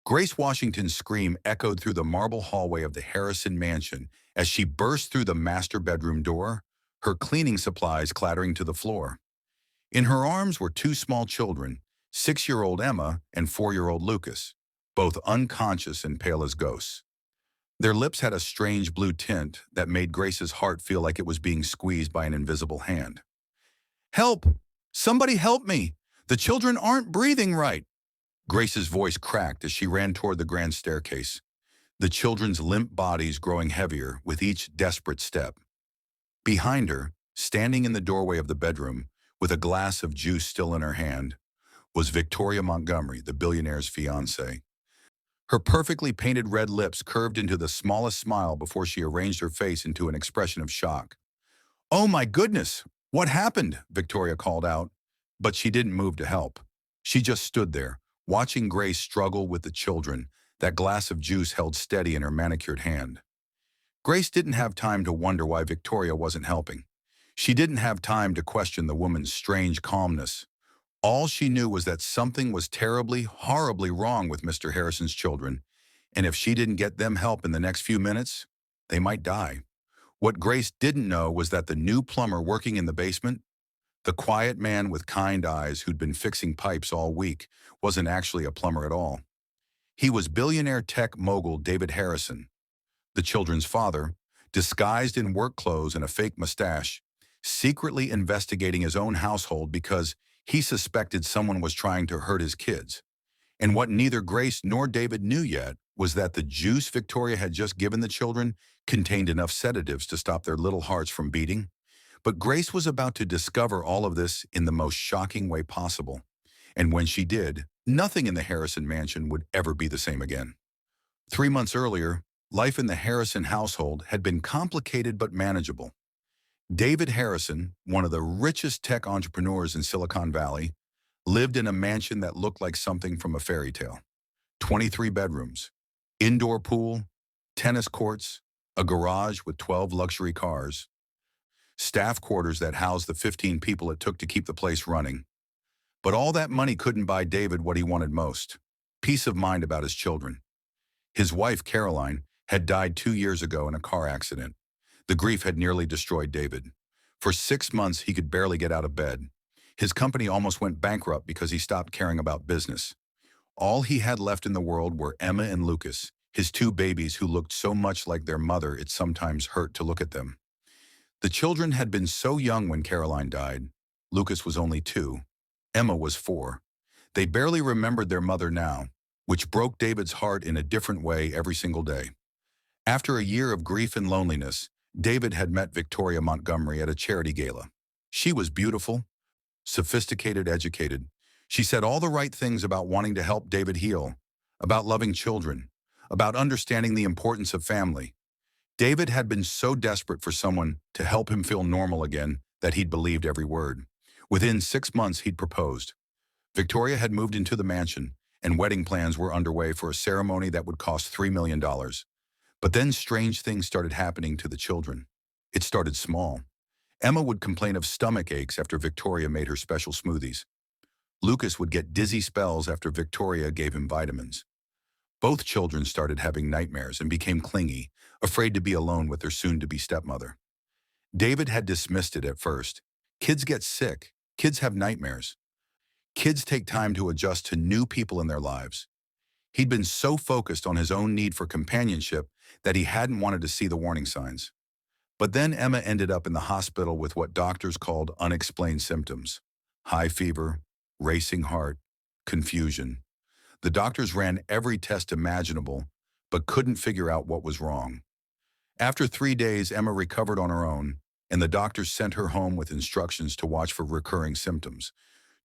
Grace Washington's scream echoed through the marble hallway of the Harrison mansion as she burst through the master bedroom door, her cleaning supplies clattering to the floor. In her arms were two small children, 6-year-old Emma and 4-year-old Lucas, both unconscious and pale as ghosts. Their lips had a strange blue tint that made Grace's heart feel like it was being squeezed by an invisible hand. "Help! Somebody help me! The children aren't breathing right!" Grace's voice cracked as she ran toward the grand staircase, the children's limp bodies growing heavier with each desperate step. Behind her, standing in the doorway of the bedroom, with a glass of juice still in her hand, was Victoria Montgomery, the billionaire's fiancée. Her perfectly painted red lips curved into the smallest smile before she arranged her face into an expression of shock. "Oh my goodness! What happened?" Victoria called out, but she didn't move to help. She just stood there, watching Grace struggle with the children, that glass of juice held steady in her manicured hand. Grace didn't have time to wonder why Victoria wasn't helping. She didn't have time to question the woman's strange calmness. All she knew was that something was terribly, horribly wrong with Mr. Harrison's children, and if she didn't get them help in the next few minutes, they might die. What Grace didn't know was that the new plumber working in the basement, the quiet man with kind eyes who'd been fixing pipes all week, wasn't actually a plumber at all. He was billionaire tech mogul David Harrison, the children's father, disguised in work clothes and a fake mustache, secretly investigating his own household because he suspected someone was trying to hurt his kids. And what neither Grace nor David knew yet was that the juice Victoria had just given the children contained enough sedatives to stop their little hearts from beating. But Grace was about to discover all of this in the most shocking way possible. And when she did, nothing in the Harrison mansion would ever be the same again. 3 months earlier, life in the Harrison household had been complicated but manageable. David Harrison, one of the richest tech entrepreneurs in Silicon Valley, lived in a mansion that looked like something from a fairy tale. 23 bedrooms, indoor pool, tennis courts, a garage with 12 luxury cars, staff quarters that housed the 15 people it took to keep the place running. But all that money couldn't buy David what he wanted most: peace of mind about his children. His wife, Caroline, had died 2 years ago in a car accident. The grief had nearly destroyed David. For 6 months, he could barely get out of bed. His company almost went bankrupt because he stopped caring about business. All he had left in the world were Emma and Lucas, his two babies who looked so much like their mother it sometimes hurt to look at them. The children had been so young when Caroline died. Lucas was only 2. Emma was 4. They barely remembered their mother now, which broke David's heart in a different way every single day. After a year of grief and loneliness, David had met Victoria Montgomery at a charity gala. She was beautiful, sophisticated, educated. She said all the right things about wanting to help David heal, about loving children, about understanding the importance of family. David had been so desperate for someone to help him feel normal again that he'd believed every word. Within 6 months, he'd proposed. Victoria had moved into the mansion, and wedding plans were underway for a ceremony that would cost $3 million. But then strange things started happening to the children. It started small. Emma would complain of stomach aches after Victoria made her special smoothies. Lucas would get dizzy spells after Victoria gave him vitamins. Both children started having nightmares and became clingy, afraid to be alone with their soon-to-be stepmother. David had dismissed it at first. Kids get sick. Kids have nightmares. Kids take time to adjust to new people in their lives. He'd been so focused on his own need for companionship that he hadn't wanted to see the warning signs. But then Emma ended up in the hospital with what doctors called unexplained symptoms: high fever, racing heart, confusion. The doctors ran every test imaginable, but couldn't figure out what was wrong. After 3 days, Emma recovered on her own, and the doctors sent her home with instructions to watch for recurring symptoms.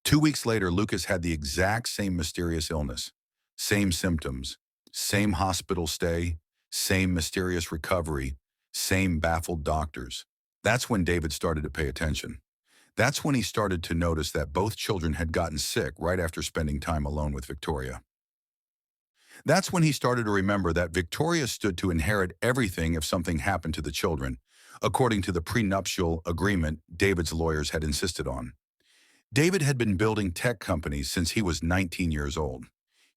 2 weeks later, Lucas had the exact same mysterious illness, same symptoms, same hospital stay, same mysterious recovery, same baffled doctors. That's when David started to pay attention. That's when he started to notice that both children had gotten sick right after spending time alone with Victoria. That's when he started to remember that Victoria stood to inherit everything if something happened to the children, according to the prenuptial agreement David's lawyers had insisted on. David had been building tech companies since he was 19 years old.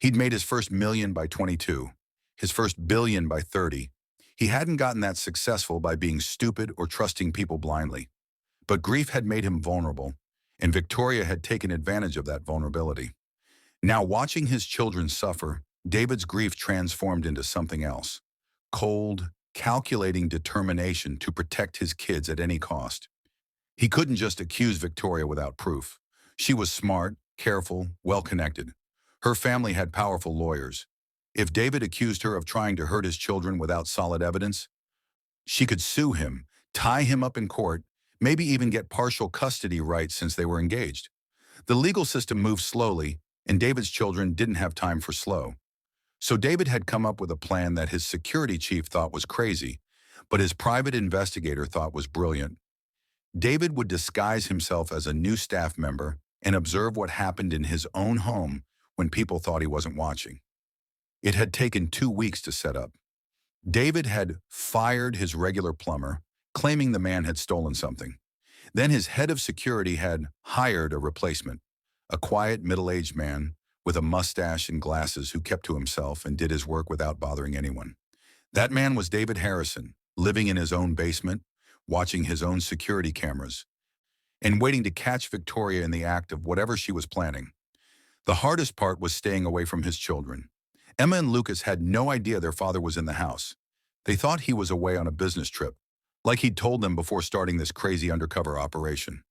He'd made his first million by 22, his first billion by 30. He hadn't gotten that successful by being stupid or trusting people blindly. But grief had made him vulnerable, and Victoria had taken advantage of that vulnerability. Now, watching his children suffer, David's grief transformed into something else. Cold, calculating determination to protect his kids at any cost. He couldn't just accuse Victoria without proof. She was smart, careful, well-connected. Her family had powerful lawyers. If David accused her of trying to hurt his children without solid evidence, she could sue him, tie him up in court, maybe even get partial custody rights since they were engaged. The legal system moved slowly, and David's children didn't have time for slow. So David had come up with a plan that his security chief thought was crazy, but his private investigator thought was brilliant. David would disguise himself as a new staff member and observe what happened in his own home when people thought he wasn't watching. It had taken 2 weeks to set up. David had fired his regular plumber, claiming the man had stolen something. Then his head of security had hired a replacement, a quiet middle-aged man with a mustache and glasses who kept to himself and did his work without bothering anyone. That man was David Harrison, living in his own basement, watching his own security cameras, and waiting to catch Victoria in the act of whatever she was planning. The hardest part was staying away from his children. Emma and Lucas had no idea their father was in the house. They thought he was away on a business trip, like he'd told them before starting this crazy undercover operation.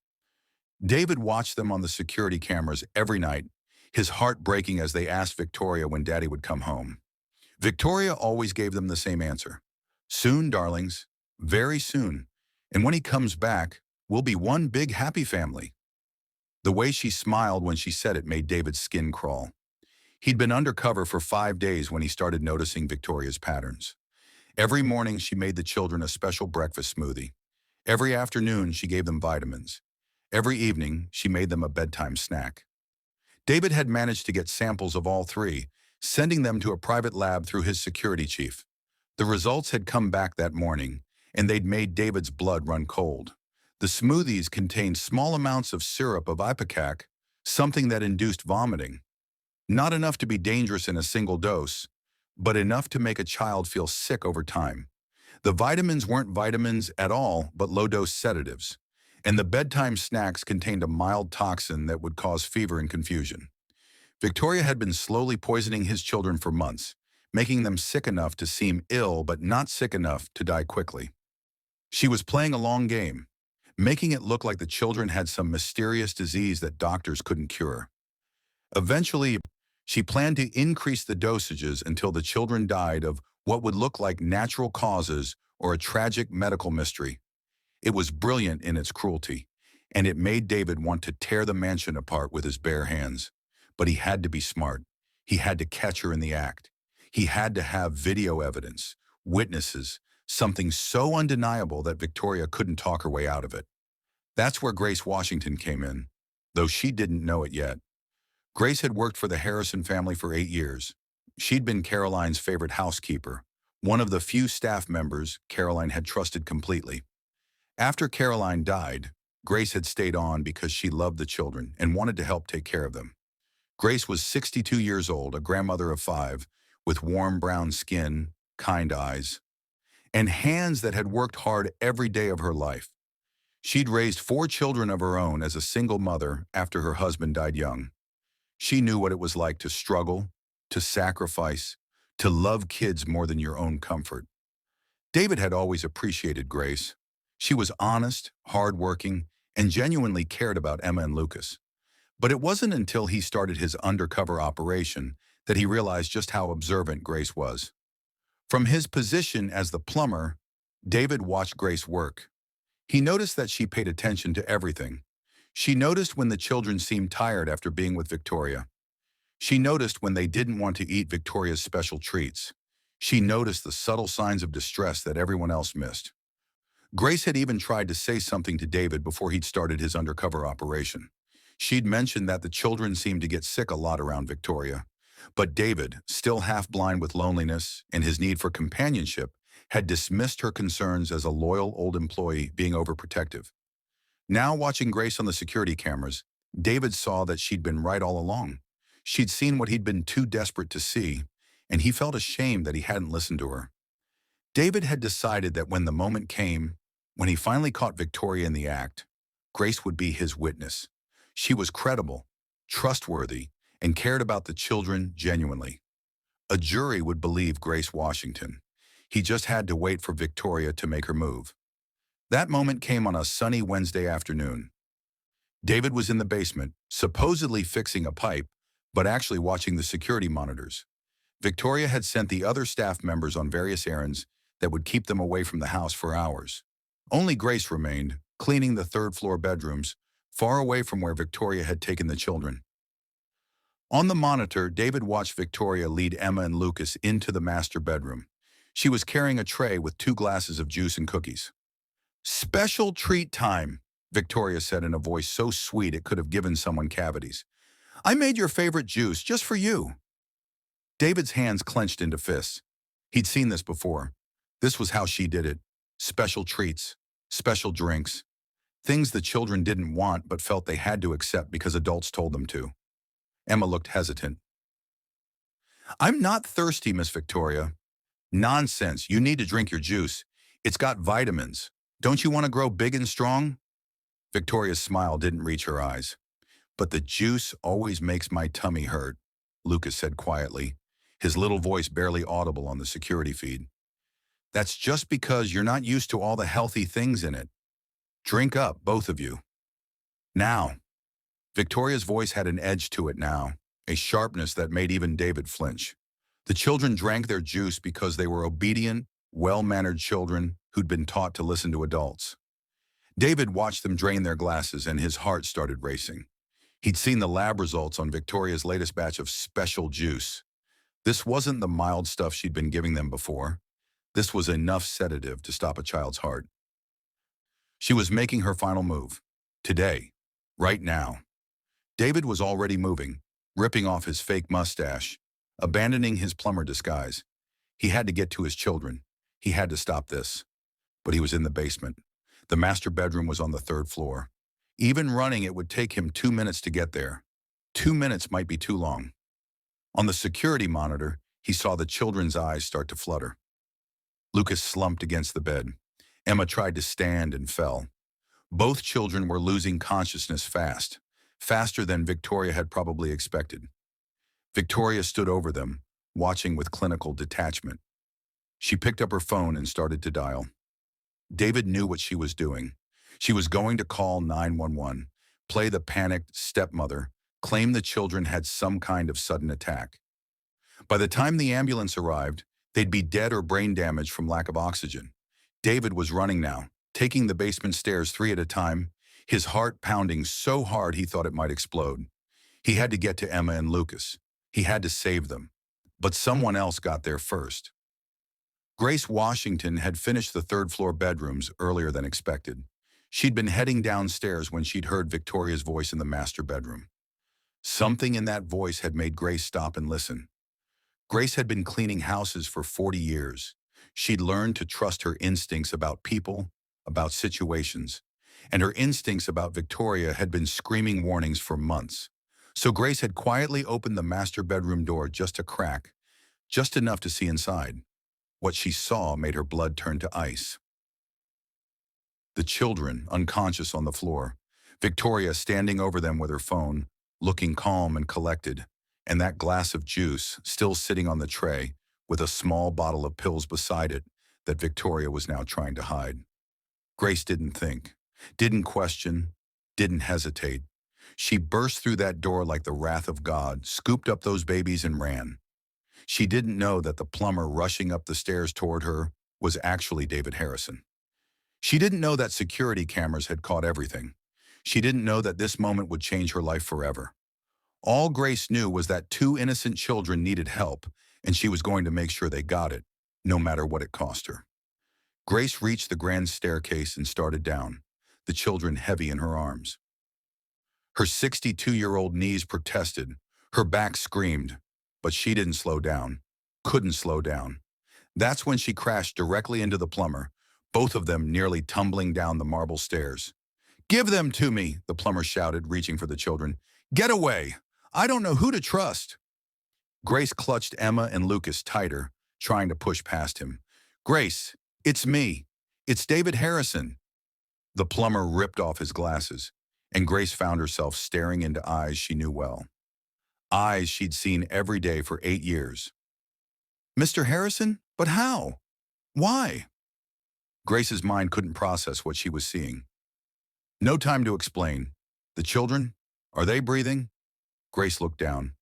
David watched them on the security cameras every night, his heart breaking as they asked Victoria when Daddy would come home. Victoria always gave them the same answer. Soon, darlings, very soon. And when he comes back, we'll be one big happy family. The way she smiled when she said it made David's skin crawl. He'd been undercover for 5 days when he started noticing Victoria's patterns. Every morning she made the children a special breakfast smoothie. Every afternoon she gave them vitamins. Every evening she made them a bedtime snack. David had managed to get samples of all three, sending them to a private lab through his security chief. The results had come back that morning, and they'd made David's blood run cold. The smoothies contained small amounts of syrup of ipecac, something that induced vomiting. Not enough to be dangerous in a single dose, but enough to make a child feel sick over time. The vitamins weren't vitamins at all, but low-dose sedatives. And the bedtime snacks contained a mild toxin that would cause fever and confusion. Victoria had been slowly poisoning his children for months, making them sick enough to seem ill but not sick enough to die quickly. She was playing a long game, making it look like the children had some mysterious disease that doctors couldn't cure. Eventually, she planned to increase the dosages until the children died of what would look like natural causes or a tragic medical mystery. It was brilliant in its cruelty, and it made David want to tear the mansion apart with his bare hands. But he had to be smart. He had to catch her in the act. He had to have video evidence, witnesses, something so undeniable that Victoria couldn't talk her way out of it. That's where Grace Washington came in, though she didn't know it yet. Grace had worked for the Harrison family for 8 years. She'd been Caroline's favorite housekeeper, one of the few staff members Caroline had trusted completely. After Caroline died, Grace had stayed on because she loved the children and wanted to help take care of them. Grace was 62 years old, a grandmother of 5, with warm brown skin, kind eyes, and hands that had worked hard every day of her life. She'd raised 4 children of her own as a single mother after her husband died young. She knew what it was like to struggle, to sacrifice, to love kids more than your own comfort. David had always appreciated Grace. She was honest, hardworking, and genuinely cared about Emma and Lucas. But it wasn't until he started his undercover operation that he realized just how observant Grace was. From his position as the plumber, David watched Grace work. He noticed that she paid attention to everything. She noticed when the children seemed tired after being with Victoria. She noticed when they didn't want to eat Victoria's special treats. She noticed the subtle signs of distress that everyone else missed. Grace had even tried to say something to David before he'd started his undercover operation. She'd mentioned that the children seemed to get sick a lot around Victoria. But David, still half blind with loneliness and his need for companionship, had dismissed her concerns as a loyal old employee being overprotective. Now, watching Grace on the security cameras, David saw that she'd been right all along. She'd seen what he'd been too desperate to see, and he felt ashamed that he hadn't listened to her. David had decided that when the moment came, when he finally caught Victoria in the act, Grace would be his witness. She was credible, trustworthy, and cared about the children genuinely. A jury would believe Grace Washington. He just had to wait for Victoria to make her move. That moment came on a sunny Wednesday afternoon. David was in the basement, supposedly fixing a pipe, but actually watching the security monitors. Victoria had sent the other staff members on various errands that would keep them away from the house for hours. Only Grace remained, cleaning the third-floor bedrooms, far away from where Victoria had taken the children. On the monitor, David watched Victoria lead Emma and Lucas into the master bedroom. She was carrying a tray with 2 glasses of juice and cookies. "Special treat time," Victoria said in a voice so sweet it could have given someone cavities. "I made your favorite juice just for you." David's hands clenched into fists. He'd seen this before. This was how she did it. Special treats, special drinks, things the children didn't want but felt they had to accept because adults told them to. Emma looked hesitant. "I'm not thirsty, Miss Victoria." "Nonsense, you need to drink your juice. It's got vitamins. Don't you want to grow big and strong?" Victoria's smile didn't reach her eyes. "But the juice always makes my tummy hurt," Lucas said quietly, his little voice barely audible on the security feed. "That's just because you're not used to all the healthy things in it. Drink up, both of you. Now." Victoria's voice had an edge to it now, a sharpness that made even David flinch. The children drank their juice because they were obedient, well-mannered children who'd been taught to listen to adults. David watched them drain their glasses and his heart started racing. He'd seen the lab results on Victoria's latest batch of special juice. This wasn't the mild stuff she'd been giving them before. This was enough sedative to stop a child's heart. She was making her final move. Today. Right now. David was already moving, ripping off his fake mustache, abandoning his plumber disguise. He had to get to his children. He had to stop this. But he was in the basement. The master bedroom was on the 3rd floor. Even running, it would take him 2 minutes to get there. 2 minutes might be too long. On the security monitor, he saw the children's eyes start to flutter. Lucas slumped against the bed. Emma tried to stand and fell. Both children were losing consciousness fast, faster than Victoria had probably expected. Victoria stood over them, watching with clinical detachment. She picked up her phone and started to dial. David knew what she was doing. She was going to call 911, play the panicked stepmother, claim the children had some kind of sudden attack. By the time the ambulance arrived, they'd be dead or brain damaged from lack of oxygen. David was running now, taking the basement stairs 3 at a time, his heart pounding so hard he thought it might explode. He had to get to Emma and Lucas. He had to save them. But someone else got there first. Grace Washington had finished the 3rd-floor bedrooms earlier than expected. She'd been heading downstairs when she'd heard Victoria's voice in the master bedroom. Something in that voice had made Grace stop and listen. Grace had been cleaning houses for 40 years. She'd learned to trust her instincts about people, about situations, and her instincts about Victoria had been screaming warnings for months. So Grace had quietly opened the master bedroom door just a crack, just enough to see inside. What she saw made her blood turn to ice. The children, unconscious on the floor, Victoria standing over them with her phone, looking calm and collected, and that glass of juice still sitting on the tray with a small bottle of pills beside it that Victoria was now trying to hide. Grace didn't think, didn't question, didn't hesitate. She burst through that door like the wrath of God, scooped up those babies and ran. She didn't know that the plumber rushing up the stairs toward her was actually David Harrison. She didn't know that security cameras had caught everything. She didn't know that this moment would change her life forever. All Grace knew was that 2 innocent children needed help, and she was going to make sure they got it, no matter what it cost her. Grace reached the grand staircase and started down, the children heavy in her arms. Her 62-year-old knees protested, her back screamed, but she didn't slow down, couldn't slow down. That's when she crashed directly into the plumber, both of them nearly tumbling down the marble stairs. "Give them to me," the plumber shouted, reaching for the children. "Get away! I don't know who to trust. Grace clutched Emma and Lucas tighter, trying to push past him. Grace, it's me. It's David Harrison. The plumber ripped off his glasses, and Grace found herself staring into eyes she knew well. Eyes she'd seen every day for 8 years. Mr. Harrison? But how? Why? Grace's mind couldn't process what she was seeing. No time to explain. The children? Are they breathing? Grace looked down.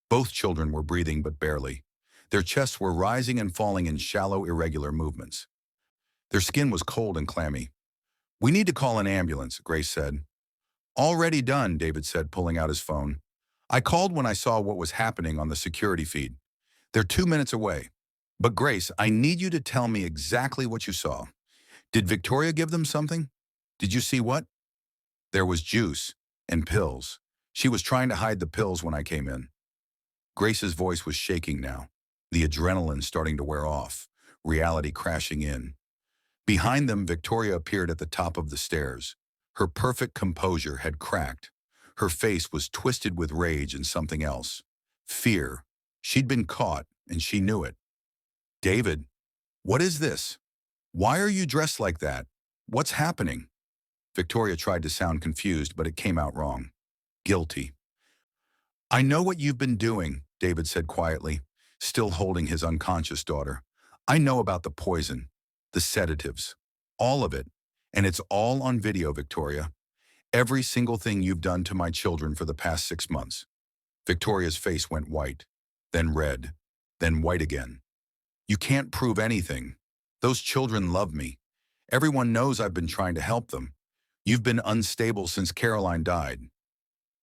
Both children were breathing, but barely. Their chests were rising and falling in shallow, irregular movements. Their skin was cold and clammy. We need to call an ambulance, Grace said. Already done, David said, pulling out his phone. I called when I saw what was happening on the security feed. They're 2 minutes away. But Grace, I need you to tell me exactly what you saw. Did Victoria give them something? Did you see what? There was juice and pills. She was trying to hide the pills when I came in. Grace's voice was shaking now, the adrenaline starting to wear off, reality crashing in. Behind them, Victoria appeared at the top of the stairs. Her perfect composure had cracked. Her face was twisted with rage and something else. Fear. She'd been caught, and she knew it. David, what is this? Why are you dressed like that? What's happening? Victoria tried to sound confused, but it came out wrong. Guilty. I know what you've been doing, David said quietly, still holding his unconscious daughter. I know about the poison, the sedatives, all of it, and it's all on video, Victoria. Every single thing you've done to my children for the past 6 months. Victoria's face went white, then red, then white again. You can't prove anything. Those children love me. Everyone knows I've been trying to help them. You've been unstable since Caroline died.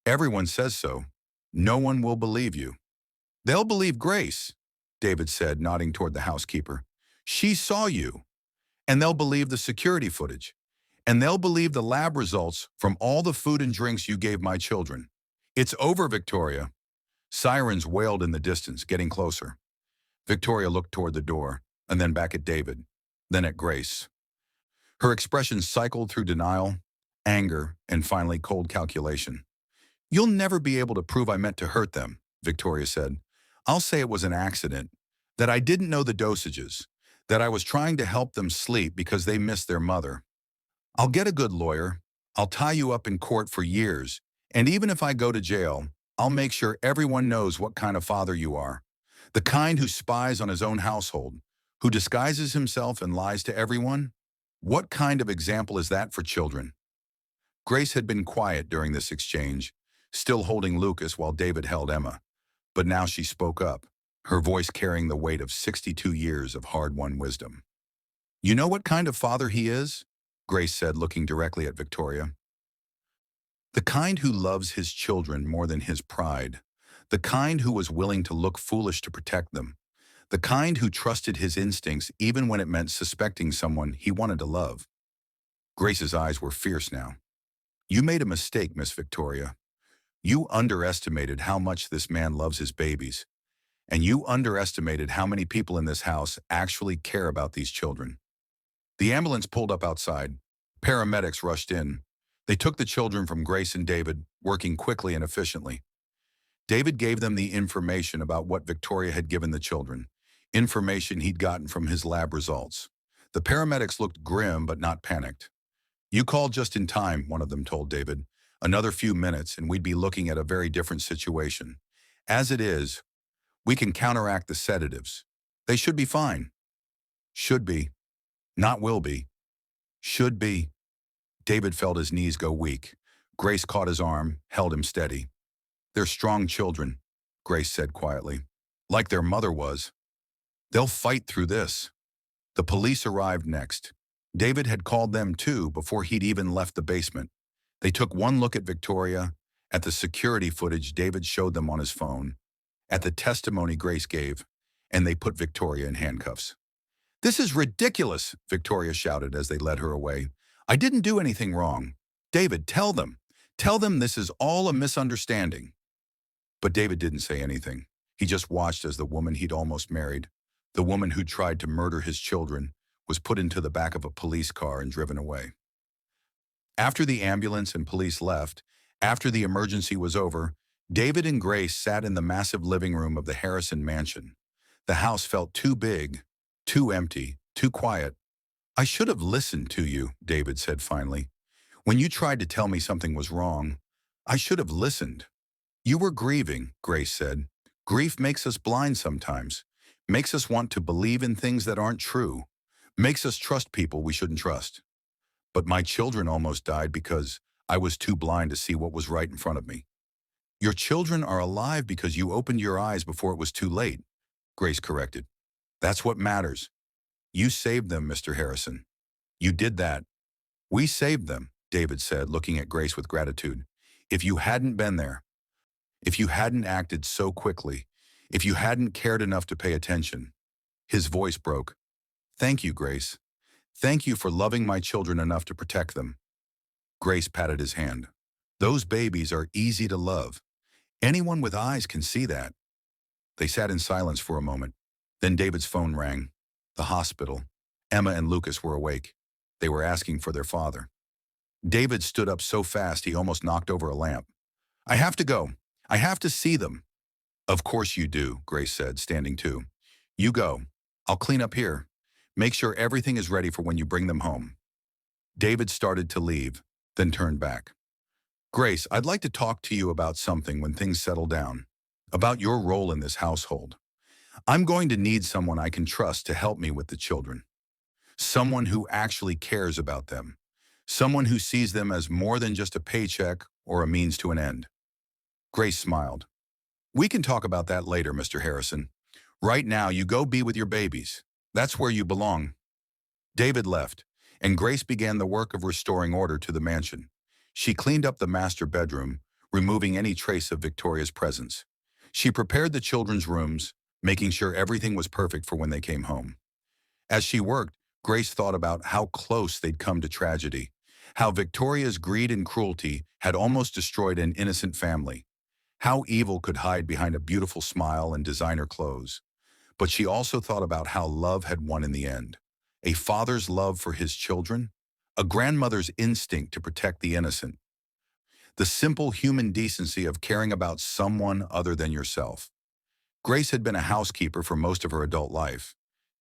Everyone says so. No one will believe you. They'll believe Grace, David said, nodding toward the housekeeper. She saw you. And they'll believe the security footage. And they'll believe the lab results from all the food and drinks you gave my children. It's over, Victoria. Sirens wailed in the distance, getting closer. Victoria looked toward the door, and then back at David, then at Grace. Her expression cycled through denial, anger, and finally cold calculation. You'll never be able to prove I meant to hurt them, Victoria said. I'll say it was an accident, that I didn't know the dosages, that I was trying to help them sleep because they missed their mother. I'll get a good lawyer. I'll tie you up in court for years, and even if I go to jail, I'll make sure everyone knows what kind of father you are. The kind who spies on his own household, who disguises himself and lies to everyone? What kind of example is that for children? Grace had been quiet during this exchange, still holding Lucas while David held Emma. But now she spoke up, her voice carrying the weight of 62 years of hard-won wisdom. You know what kind of father he is? Grace said, looking directly at Victoria. The kind who loves his children more than his pride. The kind who was willing to look foolish to protect them. The kind who trusted his instincts even when it meant suspecting someone he wanted to love. Grace's eyes were fierce now. You made a mistake, Miss Victoria. You underestimated how much this man loves his babies. And you underestimated how many people in this house actually care about these children. The ambulance pulled up outside. Paramedics rushed in. They took the children from Grace and David, working quickly and efficiently. David gave them the information about what Victoria had given the children, information he'd gotten from his lab results. The paramedics looked grim but not panicked. You called just in time, one of them told David. Another few minutes and we'd be looking at a very different situation. As it is, we can counteract the sedatives. They should be fine. Should be. Not will be. Should be. David felt his knees go weak. Grace caught his arm, held him steady. They're strong children, Grace said quietly. Like their mother was. They'll fight through this. The police arrived next. David had called them too before he'd even left the basement. They took one look at Victoria, at the security footage David showed them on his phone, at the testimony Grace gave, and they put Victoria in handcuffs. This is ridiculous, Victoria shouted as they led her away. I didn't do anything wrong. David, tell them. Tell them this is all a misunderstanding. But David didn't say anything. He just watched as the woman he'd almost married, the woman who'd tried to murder his children, was put into the back of a police car and driven away. After the ambulance and police left, after the emergency was over, David and Grace sat in the massive living room of the Harrison mansion. The house felt too big, too empty, too quiet. "I should have listened to you," David said finally. "When you tried to tell me something was wrong, I should have listened." "You were grieving," Grace said. "Grief makes us blind sometimes, makes us want to believe in things that aren't true, makes us trust people we shouldn't trust. But my children almost died because I was too blind to see what was right in front of me." "Your children are alive because you opened your eyes before it was too late," Grace corrected. "That's what matters. You saved them, Mr. Harrison. You did that." "We saved them," David said, looking at Grace with gratitude. "If you hadn't been there, if you hadn't acted so quickly, if you hadn't cared enough to pay attention." His voice broke. "Thank you, Grace. Thank you for loving my children enough to protect them." Grace patted his hand. "Those babies are easy to love. Anyone with eyes can see that." They sat in silence for a moment. Then David's phone rang. The hospital. Emma and Lucas were awake. They were asking for their father. David stood up so fast he almost knocked over a lamp. "I have to go. I have to see them." "Of course you do," Grace said, standing too. "You go. I'll clean up here. Make sure everything is ready for when you bring them home." David started to leave, then turned back. "Grace, I'd like to talk to you about something when things settle down. About your role in this household. I'm going to need someone I can trust to help me with the children. Someone who actually cares about them. Someone who sees them as more than just a paycheck or a means to an end." Grace smiled. "We can talk about that later, Mr. Harrison. Right now, you go be with your babies. That's where you belong." David left, and Grace began the work of restoring order to the mansion. She cleaned up the master bedroom, removing any trace of Victoria's presence. She prepared the children's rooms, making sure everything was perfect for when they came home. As she worked, Grace thought about how close they'd come to tragedy, how Victoria's greed and cruelty had almost destroyed an innocent family, how evil could hide behind a beautiful smile and designer clothes. But she also thought about how love had won in the end. A father's love for his children, a grandmother's instinct to protect the innocent, the simple human decency of caring about someone other than yourself. Grace had been a housekeeper for most of her adult life.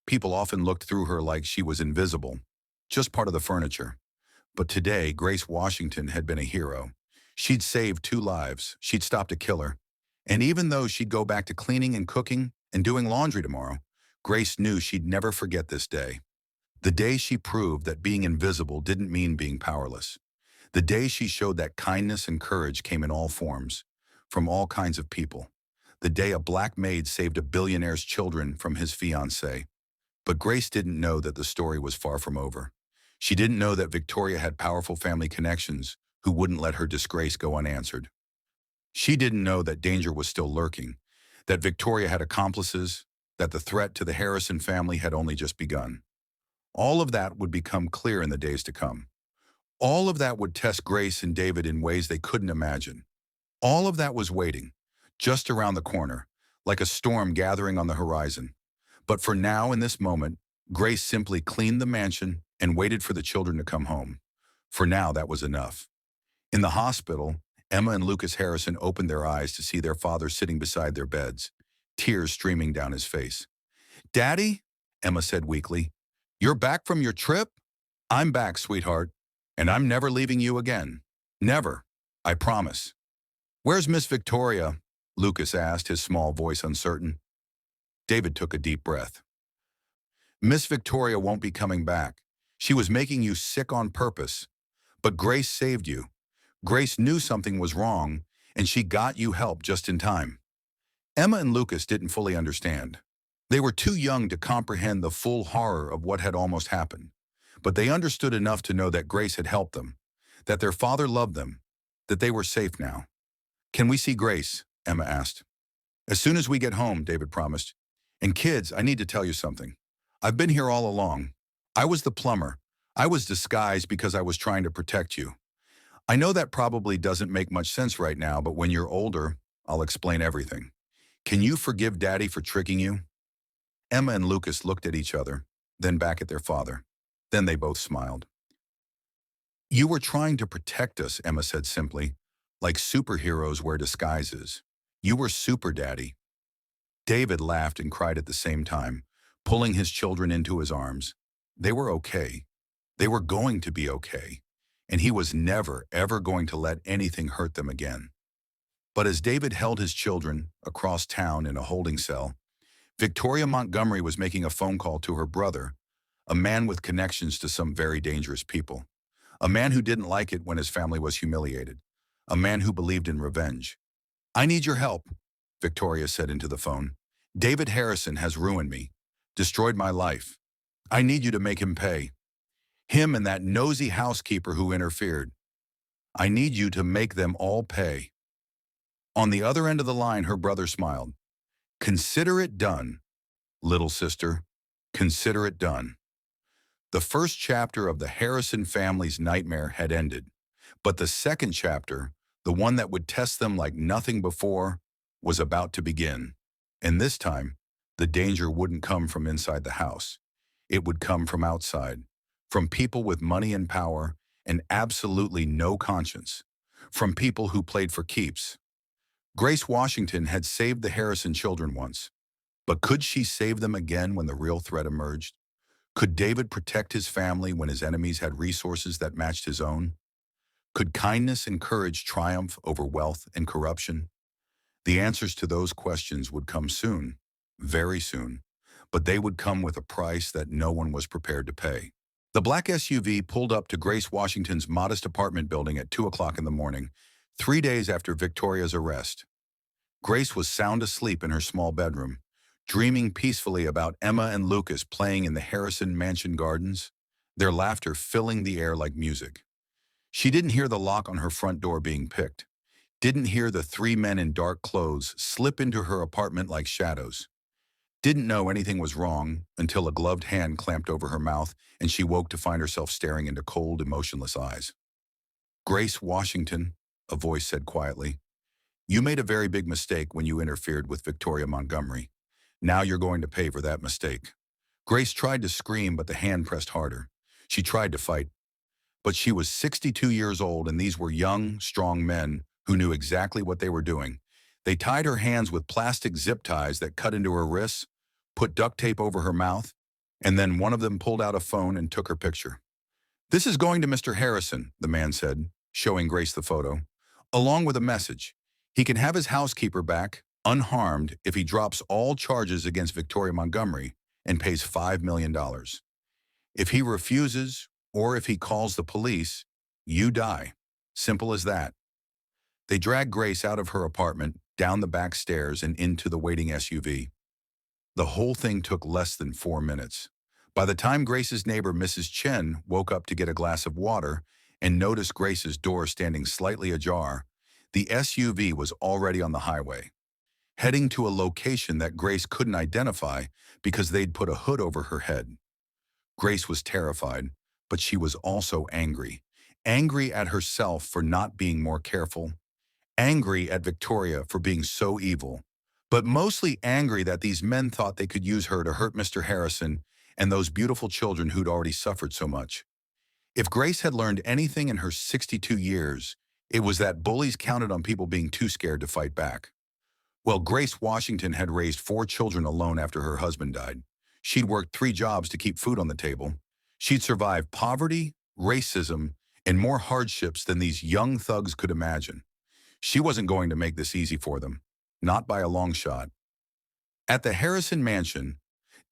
People often looked through her like she was invisible, just part of the furniture. But today, Grace Washington had been a hero. She'd saved 2 lives, she'd stopped a killer. And even though she'd go back to cleaning and cooking and doing laundry tomorrow, Grace knew she'd never forget this day. The day she proved that being invisible didn't mean being powerless. The day she showed that kindness and courage came in all forms, from all kinds of people. The day a black maid saved a billionaire's children from his fiancée. But Grace didn't know that the story was far from over. She didn't know that Victoria had powerful family connections who wouldn't let her disgrace go unanswered. She didn't know that danger was still lurking, that Victoria had accomplices, that the threat to the Harrison family had only just begun. All of that would become clear in the days to come. All of that would test Grace and David in ways they couldn't imagine. All of that was waiting, just around the corner, like a storm gathering on the horizon. But for now, in this moment, Grace simply cleaned the mansion and waited for the children to come home. For now, that was enough. In the hospital, Emma and Lucas Harrison opened their eyes to see their father sitting beside their beds, tears streaming down his face. "Daddy," Emma said weakly, "you're back from your trip?" "I'm back, sweetheart, and I'm never leaving you again. Never. I promise." "Where's Miss Victoria?" Lucas asked, his small voice uncertain. David took a deep breath. "Miss Victoria won't be coming back. She was making you sick on purpose. But Grace saved you. Grace knew something was wrong, and she got you help just in time." Emma and Lucas didn't fully understand. They were too young to comprehend the full horror of what had almost happened. But they understood enough to know that Grace had helped them, that their father loved them, that they were safe now. "Can we see Grace?" Emma asked. "As soon as we get home," David promised. "And kids, I need to tell you something. I've been here all along. I was the plumber. I was disguised because I was trying to protect you. I know that probably doesn't make much sense right now, but when you're older, I'll explain everything. Can you forgive Daddy for tricking you?" Emma and Lucas looked at each other, then back at their father. Then they both smiled. "You were trying to protect us," Emma said simply, like superheroes wear disguises. You were super, Daddy. David laughed and cried at the same time, pulling his children into his arms. They were okay. They were going to be okay. And he was never, ever going to let anything hurt them again. But as David held his children across town in a holding cell, Victoria Montgomery was making a phone call to her brother, a man with connections to some very dangerous people, a man who didn't like it when his family was humiliated, a man who believed in revenge. "I need your help," Victoria said into the phone. "David Harrison has ruined me, destroyed my life. I need you to make him pay. Him and that nosy housekeeper who interfered. I need you to make them all pay." On the other end of the line, her brother smiled. "Consider it done, little sister. Consider it done." The first chapter of the Harrison family's nightmare had ended, but the second chapter, the one that would test them like nothing before, was about to begin. And this time, the danger wouldn't come from inside the house. It would come from outside, from people with money and power and absolutely no conscience, from people who played for keeps. Grace Washington had saved the Harrison children once, but could she save them again when the real threat emerged? Could David protect his family when his enemies had resources that matched his own? Could kindness and courage triumph over wealth and corruption? The answers to those questions would come soon, very soon, but they would come with a price that no one was prepared to pay. The black SUV pulled up to Grace Washington's modest apartment building at 2 o'clock in the morning, 3 days after Victoria's arrest. Grace was sound asleep in her small bedroom, dreaming peacefully about Emma and Lucas playing in the Harrison mansion gardens, their laughter filling the air like music. She didn't hear the lock on her front door being picked, didn't hear the three men in dark clothes slip into her apartment like shadows, didn't know anything was wrong until a gloved hand clamped over her mouth and she woke to find herself staring into cold, emotionless eyes. "Grace Washington," a voice said quietly, "you made a very big mistake when you interfered with Victoria Montgomery. Now you're going to pay for that mistake." Grace tried to scream, but the hand pressed harder. She tried to fight, but she was 62 years old, and these were young, strong men who knew exactly what they were doing. They tied her hands with plastic zip ties that cut into her wrists, put duct tape over her mouth, and then one of them pulled out a phone and took her picture. "This is going to Mr. Harrison," the man said, showing Grace the photo, "along with a message. He can have his housekeeper back, unharmed, if he drops all charges against Victoria Montgomery and pays $5 million. If he refuses, or if he calls the police, you die. Simple as that." They dragged Grace out of her apartment, down the back stairs, and into the waiting SUV. The whole thing took less than 4 minutes. By the time Grace's neighbor, Mrs. Chen, woke up to get a glass of water and noticed Grace's door standing slightly ajar, the SUV was already on the highway, heading to a location that Grace couldn't identify because they'd put a hood over her head. Grace was terrified, but she was also angry. Angry at herself for not being more careful. Angry at Victoria for being so evil. But mostly angry that these men thought they could use her to hurt Mr. Harrison and those beautiful children who'd already suffered so much. If Grace had learned anything in her 62 years, it was that bullies counted on people being too scared to fight back. Well, Grace Washington had raised 4 children alone after her husband died. She'd worked 3 jobs to keep food on the table. She'd survived poverty, racism, and more hardships than these young thugs could imagine. She wasn't going to make this easy for them, not by a long shot. At the Harrison mansion,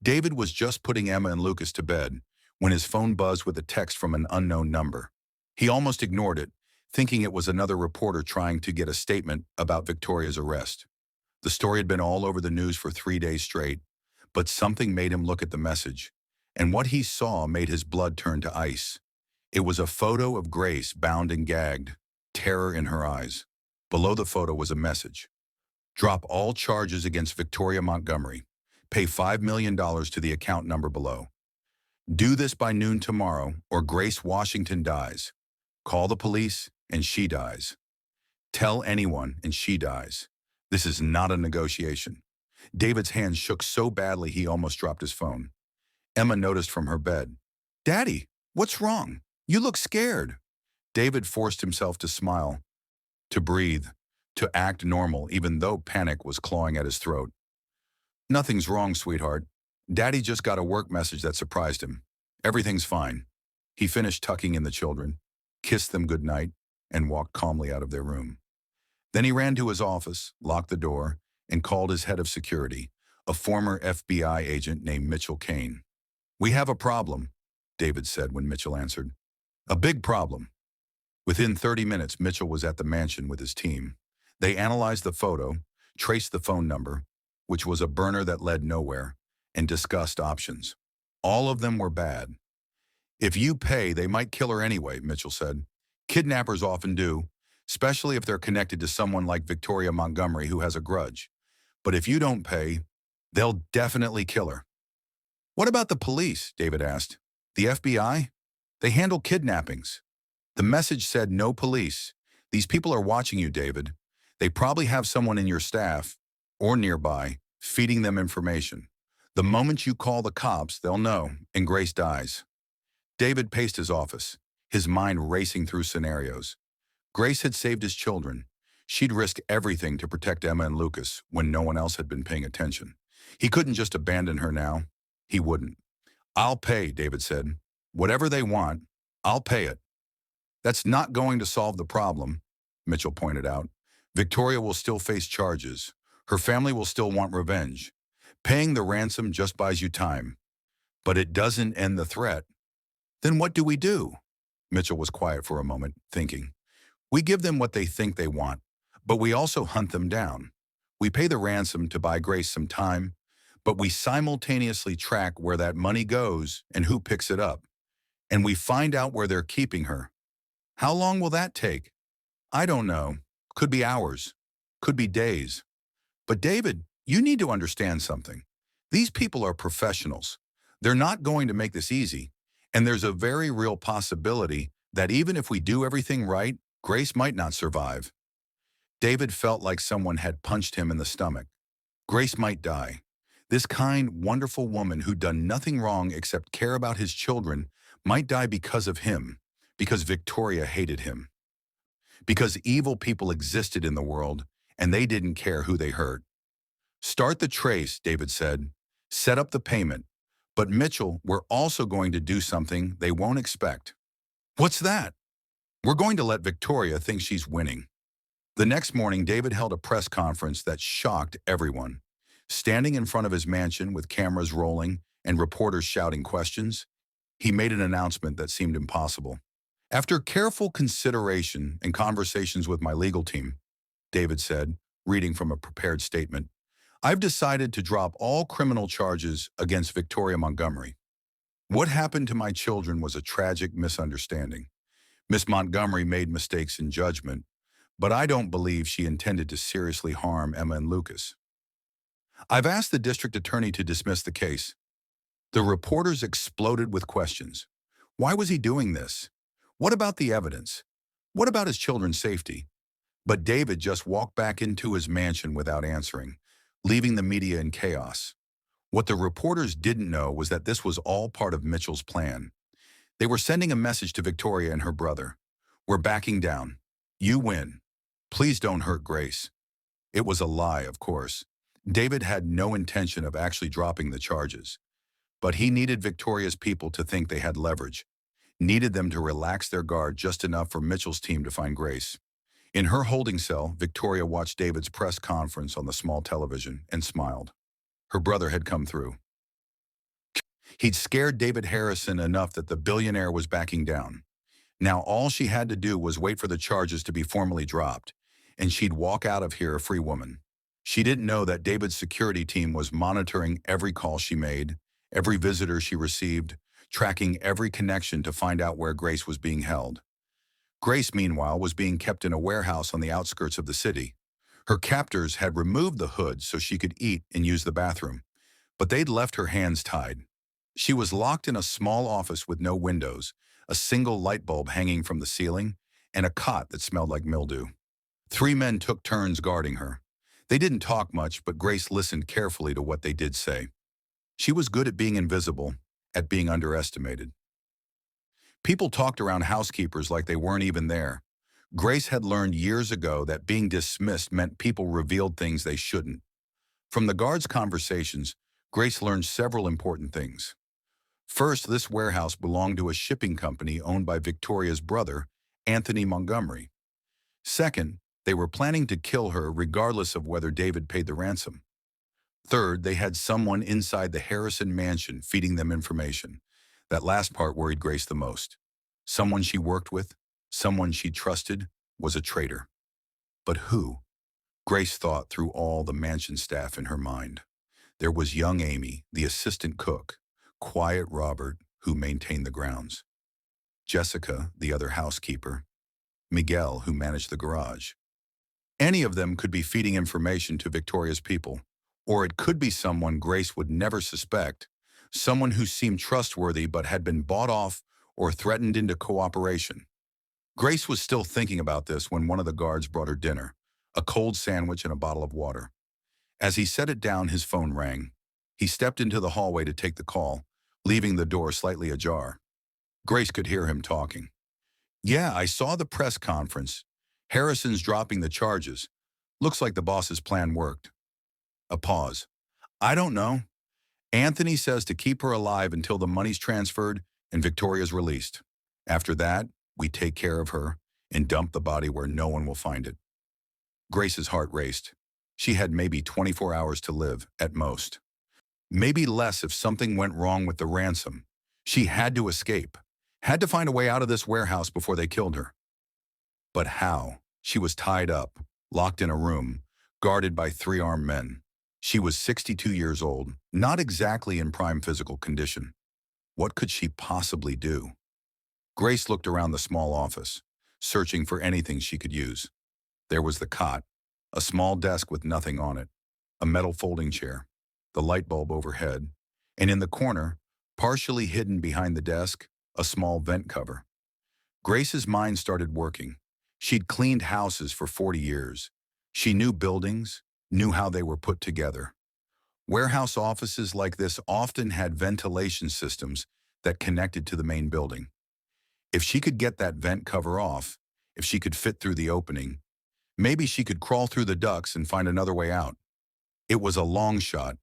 David was just putting Emma and Lucas to bed when his phone buzzed with a text from an unknown number. He almost ignored it, thinking it was another reporter trying to get a statement about Victoria's arrest. The story had been all over the news for 3 days straight, but something made him look at the message, and what he saw made his blood turn to ice. It was a photo of Grace bound and gagged, terror in her eyes. Below the photo was a message. "Drop all charges against Victoria Montgomery. Pay $5 million to the account number below. Do this by noon tomorrow, or Grace Washington dies. Call the police, and she dies. Tell anyone, and she dies. This is not a negotiation." David's hands shook so badly he almost dropped his phone. Emma noticed from her bed. "Daddy, what's wrong? You look scared." David forced himself to smile. to breathe, to act normal even though panic was clawing at his throat. "Nothing's wrong, sweetheart. Daddy just got a work message that surprised him. Everything's fine." He finished tucking in the children, kissed them goodnight, and walked calmly out of their room. Then he ran to his office, locked the door, and called his head of security, a former FBI agent named Mitchell Kane. "We have a problem," David said when Mitchell answered. "A big problem." Within 30 minutes, Mitchell was at the mansion with his team. They analyzed the photo, traced the phone number, which was a burner that led nowhere, and discussed options. All of them were bad. "If you pay, they might kill her anyway," Mitchell said. "Kidnappers often do, especially if they're connected to someone like Victoria Montgomery who has a grudge. But if you don't pay, they'll definitely kill her." "What about the police?" David asked. "The FBI? They handle kidnappings." The message said no police. "These people are watching you, David. They probably have someone in your staff, or nearby, feeding them information. The moment you call the cops, they'll know, and Grace dies." David paced his office, his mind racing through scenarios. Grace had saved his children. She'd risk everything to protect Emma and Lucas when no one else had been paying attention. He couldn't just abandon her now. He wouldn't. "I'll pay," David said. "Whatever they want, I'll pay it." "That's not going to solve the problem," Mitchell pointed out. "Victoria will still face charges. Her family will still want revenge. Paying the ransom just buys you time. But it doesn't end the threat." "Then what do we do?" Mitchell was quiet for a moment, thinking. "We give them what they think they want, but we also hunt them down. We pay the ransom to buy Grace some time, but we simultaneously track where that money goes and who picks it up. And we find out where they're keeping her. How long will that take? I don't know. Could be hours. Could be days. But David, you need to understand something. These people are professionals. They're not going to make this easy. And there's a very real possibility that even if we do everything right, Grace might not survive." David felt like someone had punched him in the stomach. Grace might die. This kind, wonderful woman who'd done nothing wrong except care about his children might die because of him, because Victoria hated him. Because evil people existed in the world, and they didn't care who they hurt. "Start the trace," David said. "Set up the payment. But Mitchell, we're also going to do something they won't expect." "What's that?" "We're going to let Victoria think she's winning." The next morning, David held a press conference that shocked everyone. Standing in front of his mansion with cameras rolling and reporters shouting questions, he made an announcement that seemed impossible. "After careful consideration and conversations with my legal team," David said, reading from a prepared statement, "I've decided to drop all criminal charges against Victoria Montgomery. What happened to my children was a tragic misunderstanding. Miss Montgomery made mistakes in judgment, but I don't believe she intended to seriously harm Emma and Lucas. I've asked the district attorney to dismiss the case." The reporters exploded with questions. Why was he doing this? What about the evidence? What about his children's safety? But David just walked back into his mansion without answering, leaving the media in chaos. What the reporters didn't know was that this was all part of Mitchell's plan. They were sending a message to Victoria and her brother. "We're backing down. You win. Please don't hurt Grace." It was a lie, of course. David had no intention of actually dropping the charges. But he needed Victoria's people to think they had leverage, needed them to relax their guard just enough for Mitchell's team to find Grace. In her holding cell, Victoria watched David's press conference on the small television and smiled. Her brother had come through. He'd scared David Harrison enough that the billionaire was backing down. Now all she had to do was wait for the charges to be formally dropped, and she'd walk out of here a free woman. She didn't know that David's security team was monitoring every call she made, every visitor she received, tracking every connection to find out where Grace was being held. Grace, meanwhile, was being kept in a warehouse on the outskirts of the city. Her captors had removed the hood so she could eat and use the bathroom, but they'd left her hands tied. She was locked in a small office with no windows, a single light bulb hanging from the ceiling, and a cot that smelled like mildew. 3 men took turns guarding her. They didn't talk much, but Grace listened carefully to what they did say. She was good at being invisible, at being underestimated. People talked around housekeepers like they weren't even there. Grace had learned years ago that being dismissed meant people revealed things they shouldn't. From the guards' conversations, Grace learned several important things. First, this warehouse belonged to a shipping company owned by Victoria's brother, Anthony Montgomery. Second, they were planning to kill her regardless of whether David paid the ransom. Third, they had someone inside the Harrison mansion feeding them information. That last part worried Grace the most. Someone she worked with, someone she trusted, was a traitor. But who? Grace thought through all the mansion staff in her mind. There was young Amy, the assistant cook, quiet Robert, who maintained the grounds, Jessica, the other housekeeper, Miguel, who managed the garage. Any of them could be feeding information to Victoria's people, or it could be someone Grace would never suspect, someone who seemed trustworthy but had been bought off or threatened into cooperation. Grace was still thinking about this when one of the guards brought her dinner, a cold sandwich and a bottle of water. As he set it down, his phone rang. He stepped into the hallway to take the call, leaving the door slightly ajar. Grace could hear him talking. "Yeah, I saw the press conference. Harrison's dropping the charges. Looks like the boss's plan worked." A pause. "I don't know. Anthony says to keep her alive until the money's transferred and Victoria's released. After that, we take care of her and dump the body where no one will find it." Grace's heart raced. She had maybe 24 hours to live, at most. Maybe less if something went wrong with the ransom. She had to escape, had to find a way out of this warehouse before they killed her. But how? She was tied up, locked in a room, guarded by 3 armed men. She was 62 years old, not exactly in prime physical condition. What could she possibly do? Grace looked around the small office, searching for anything she could use. There was the cot, a small desk with nothing on it, a metal folding chair, the light bulb overhead, and in the corner, partially hidden behind the desk, a small vent cover. Grace's mind started working. She'd cleaned houses for 40 years. She knew buildings, knew how they were put together. Warehouse offices like this often had ventilation systems that connected to the main building. If she could get that vent cover off, if she could fit through the opening, maybe she could crawl through the ducts and find another way out. It was a long shot,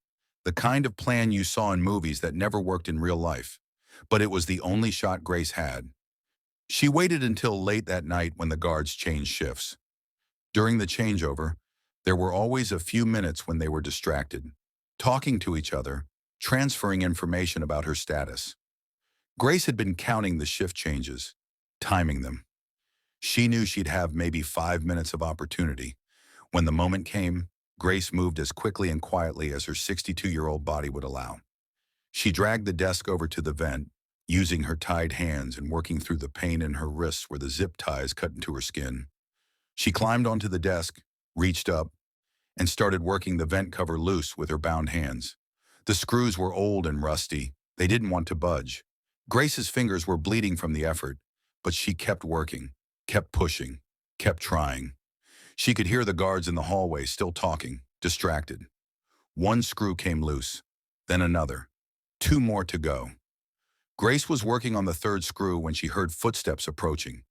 the kind of plan you saw in movies that never worked in real life. But it was the only shot Grace had. She waited until late that night when the guards changed shifts. During the changeover, there were always a few minutes when they were distracted, talking to each other, transferring information about her status. Grace had been counting the shift changes, timing them. She knew she'd have maybe 5 minutes of opportunity. When the moment came, Grace moved as quickly and quietly as her 62-year-old body would allow. She dragged the desk over to the vent, using her tied hands and working through the pain in her wrists where the zip ties cut into her skin. She climbed onto the desk, reached up, and started working the vent cover loose with her bound hands. The screws were old and rusty. They didn't want to budge. Grace's fingers were bleeding from the effort, but she kept working, kept pushing, kept trying. She could hear the guards in the hallway still talking, distracted. One screw came loose, then another. 2 more to go. Grace was working on the 3rd screw when she heard footsteps approaching.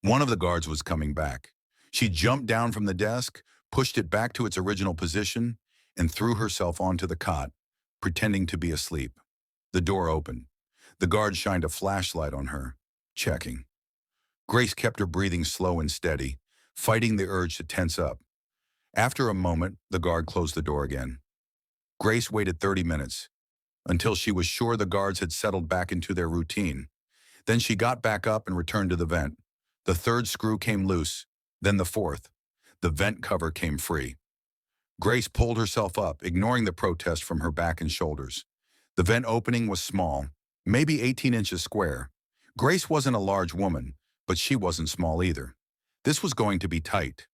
One of the guards was coming back. She jumped down from the desk, pushed it back to its original position, and threw herself onto the cot, pretending to be asleep. The door opened. The guard shined a flashlight on her, checking. Grace kept her breathing slow and steady, fighting the urge to tense up. After a moment, the guard closed the door again. Grace waited 30 minutes, until she was sure the guards had settled back into their routine. Then she got back up and returned to the vent. The 3rd screw came loose, then the 4th. The vent cover came free. Grace pulled herself up, ignoring the protest from her back and shoulders. The vent opening was small, maybe 18 inches square. Grace wasn't a large woman, but she wasn't small either. This was going to be tight.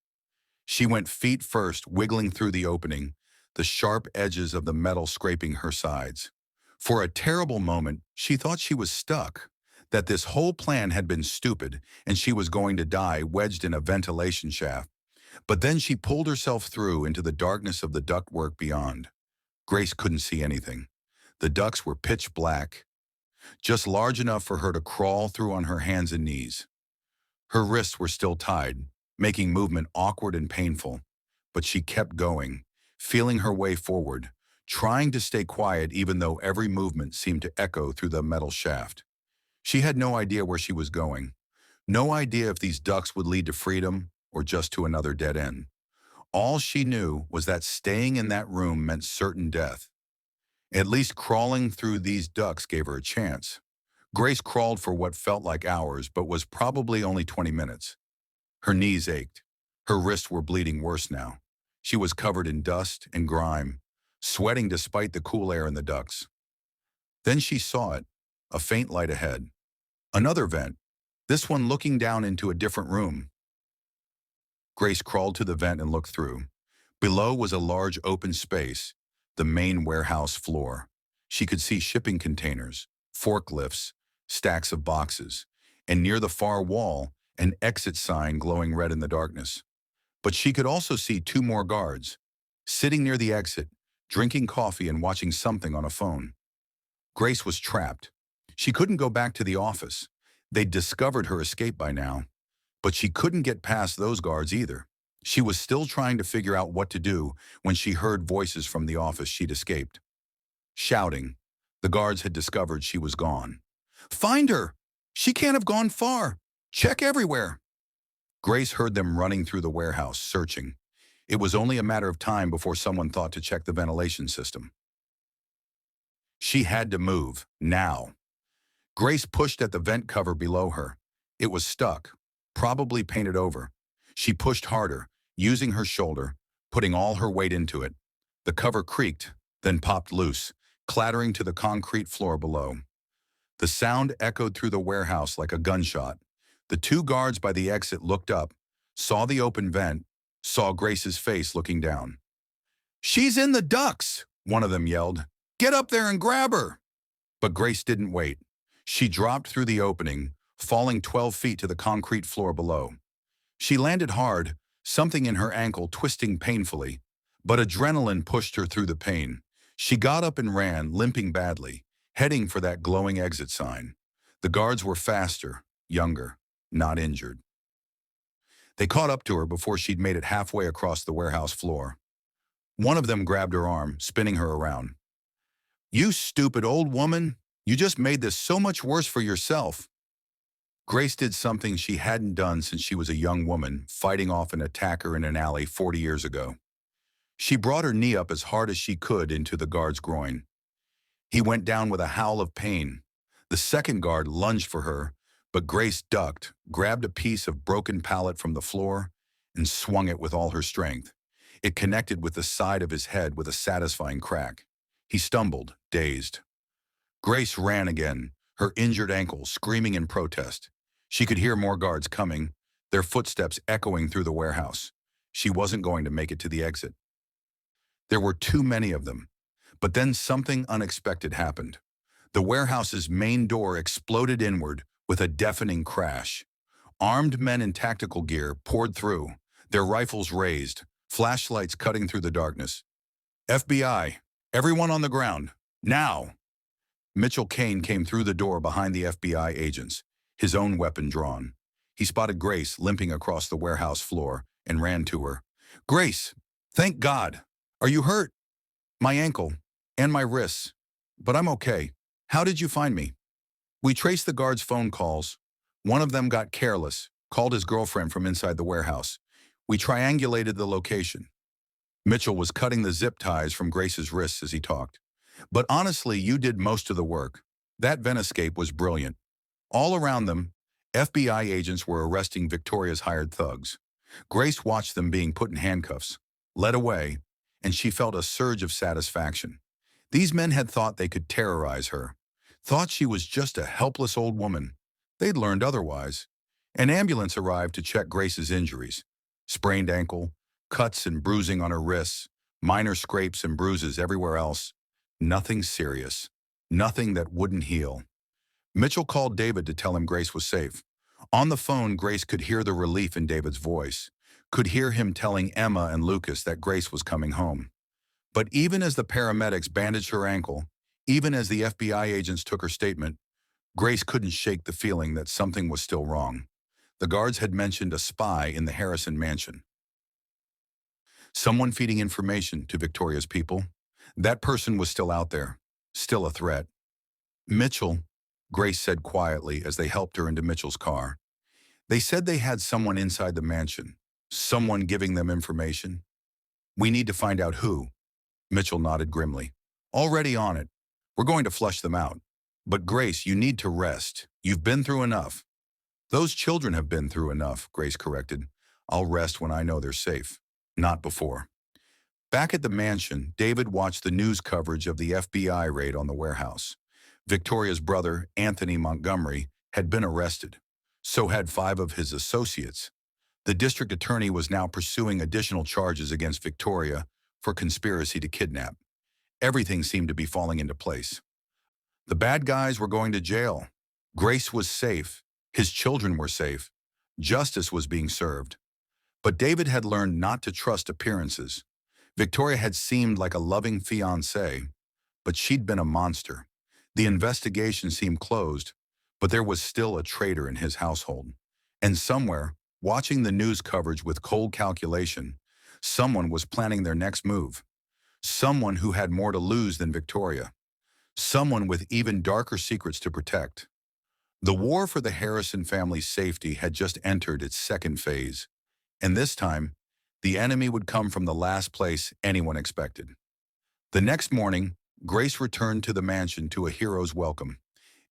She went feet first, wiggling through the opening, the sharp edges of the metal scraping her sides. For a terrible moment, she thought she was stuck, that this whole plan had been stupid and she was going to die wedged in a ventilation shaft. But then she pulled herself through into the darkness of the ductwork beyond. Grace couldn't see anything. The ducts were pitch black, just large enough for her to crawl through on her hands and knees. Her wrists were still tied, making movement awkward and painful. But she kept going, feeling her way forward, trying to stay quiet even though every movement seemed to echo through the metal shaft. She had no idea where she was going, no idea if these ducts would lead to freedom or just to another dead end. All she knew was that staying in that room meant certain death. At least crawling through these ducts gave her a chance. Grace crawled for what felt like hours, but was probably only 20 minutes. Her knees ached. Her wrists were bleeding worse now. She was covered in dust and grime, sweating despite the cool air in the ducts. Then she saw it, a faint light ahead. Another vent, this one looking down into a different room. Grace crawled to the vent and looked through. Below was a large open space, the main warehouse floor. She could see shipping containers, forklifts, stacks of boxes, and near the far wall, an exit sign glowing red in the darkness. But she could also see two more guards, sitting near the exit, drinking coffee and watching something on a phone. Grace was trapped. She couldn't go back to the office. They'd discovered her escape by now. But she couldn't get past those guards either. She was still trying to figure out what to do when she heard voices from the office she'd escaped. Shouting. The guards had discovered she was gone. "Find her! She can't have gone far! Check everywhere!" Grace heard them running through the warehouse, searching. It was only a matter of time before someone thought to check the ventilation system. She had to move, now. Grace pushed at the vent cover below her. It was stuck, probably painted over. She pushed harder, using her shoulder, putting all her weight into it. The cover creaked, then popped loose, clattering to the concrete floor below. The sound echoed through the warehouse like a gunshot. The two guards by the exit looked up, saw the open vent, saw Grace's face looking down. "She's in the ducts!" one of them yelled. "Get up there and grab her!" But Grace didn't wait. She dropped through the opening, falling 12 feet to the concrete floor below. She landed hard, something in her ankle twisting painfully, but adrenaline pushed her through the pain. She got up and ran, limping badly, heading for that glowing exit sign. The guards were faster, younger, not injured. They caught up to her before she'd made it halfway across the warehouse floor. One of them grabbed her arm, spinning her around. "You stupid old woman! You just made this so much worse for yourself." Grace did something she hadn't done since she was a young woman, fighting off an attacker in an alley 40 years ago. She brought her knee up as hard as she could into the guard's groin. He went down with a howl of pain. The second guard lunged for her, but Grace ducked, grabbed a piece of broken pallet from the floor, and swung it with all her strength. It connected with the side of his head with a satisfying crack. He stumbled, dazed. Grace ran again, her injured ankle screaming in protest. She could hear more guards coming, their footsteps echoing through the warehouse. She wasn't going to make it to the exit. There were too many of them. But then something unexpected happened. The warehouse's main door exploded inward with a deafening crash. Armed men in tactical gear poured through, their rifles raised, flashlights cutting through the darkness. "FBI, everyone on the ground, now!" Mitchell Kane came through the door behind the FBI agents, his own weapon drawn. He spotted Grace limping across the warehouse floor and ran to her. "Grace, thank God! Are you hurt?" "My ankle, and my wrists. But I'm okay. How did you find me?" "We traced the guards' phone calls. One of them got careless, called his girlfriend from inside the warehouse. We triangulated the location." Mitchell was cutting the zip ties from Grace's wrists as he talked. "But honestly, you did most of the work. That vent escape was brilliant." All around them, FBI agents were arresting Victoria's hired thugs. Grace watched them being put in handcuffs, led away, and she felt a surge of satisfaction. These men had thought they could terrorize her, thought she was just a helpless old woman. They'd learned otherwise. An ambulance arrived to check Grace's injuries. Sprained ankle, cuts and bruising on her wrists, minor scrapes and bruises everywhere else. Nothing serious. Nothing that wouldn't heal. Mitchell called David to tell him Grace was safe. On the phone, Grace could hear the relief in David's voice, could hear him telling Emma and Lucas that Grace was coming home. But even as the paramedics bandaged her ankle, even as the FBI agents took her statement, Grace couldn't shake the feeling that something was still wrong. The guards had mentioned a spy in the Harrison mansion. Someone feeding information to Victoria's people. That person was still out there, still a threat. Mitchell, Grace said quietly as they helped her into Mitchell's car. They said they had someone inside the mansion, someone giving them information. We need to find out who. Mitchell nodded grimly. Already on it. We're going to flush them out. But Grace, you need to rest. You've been through enough. Those children have been through enough, Grace corrected. I'll rest when I know they're safe. Not before. Back at the mansion, David watched the news coverage of the FBI raid on the warehouse. Victoria's brother, Anthony Montgomery, had been arrested. So had 5 of his associates. The district attorney was now pursuing additional charges against Victoria for conspiracy to kidnap. Everything seemed to be falling into place. The bad guys were going to jail. Grace was safe. His children were safe. Justice was being served. But David had learned not to trust appearances. Victoria had seemed like a loving fiancée, but she'd been a monster. The investigation seemed closed, but there was still a traitor in his household. And somewhere, watching the news coverage with cold calculation, someone was planning their next move. Someone who had more to lose than Victoria. Someone with even darker secrets to protect. The war for the Harrison family's safety had just entered its second phase, and this time, the enemy would come from the last place anyone expected. The next morning, Grace returned to the mansion to a hero's welcome.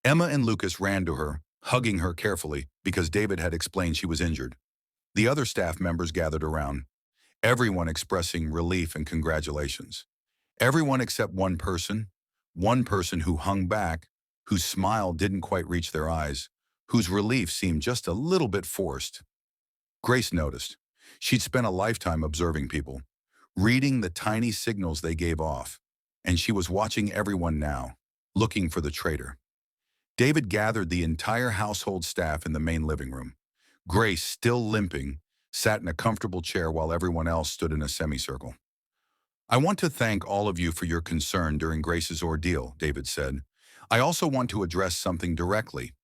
Emma and Lucas ran to her, hugging her carefully because David had explained she was injured. The other staff members gathered around, everyone expressing relief and congratulations. Everyone except one person who hung back, whose smile didn't quite reach their eyes, whose relief seemed just a little bit forced. Grace noticed. She'd spent a lifetime observing people, reading the tiny signals they gave off, and she was watching everyone now, looking for the traitor. David gathered the entire household staff in the main living room. Grace, still limping, sat in a comfortable chair while everyone else stood in a semicircle. I want to thank all of you for your concern during Grace's ordeal, David said. I also want to address something directly.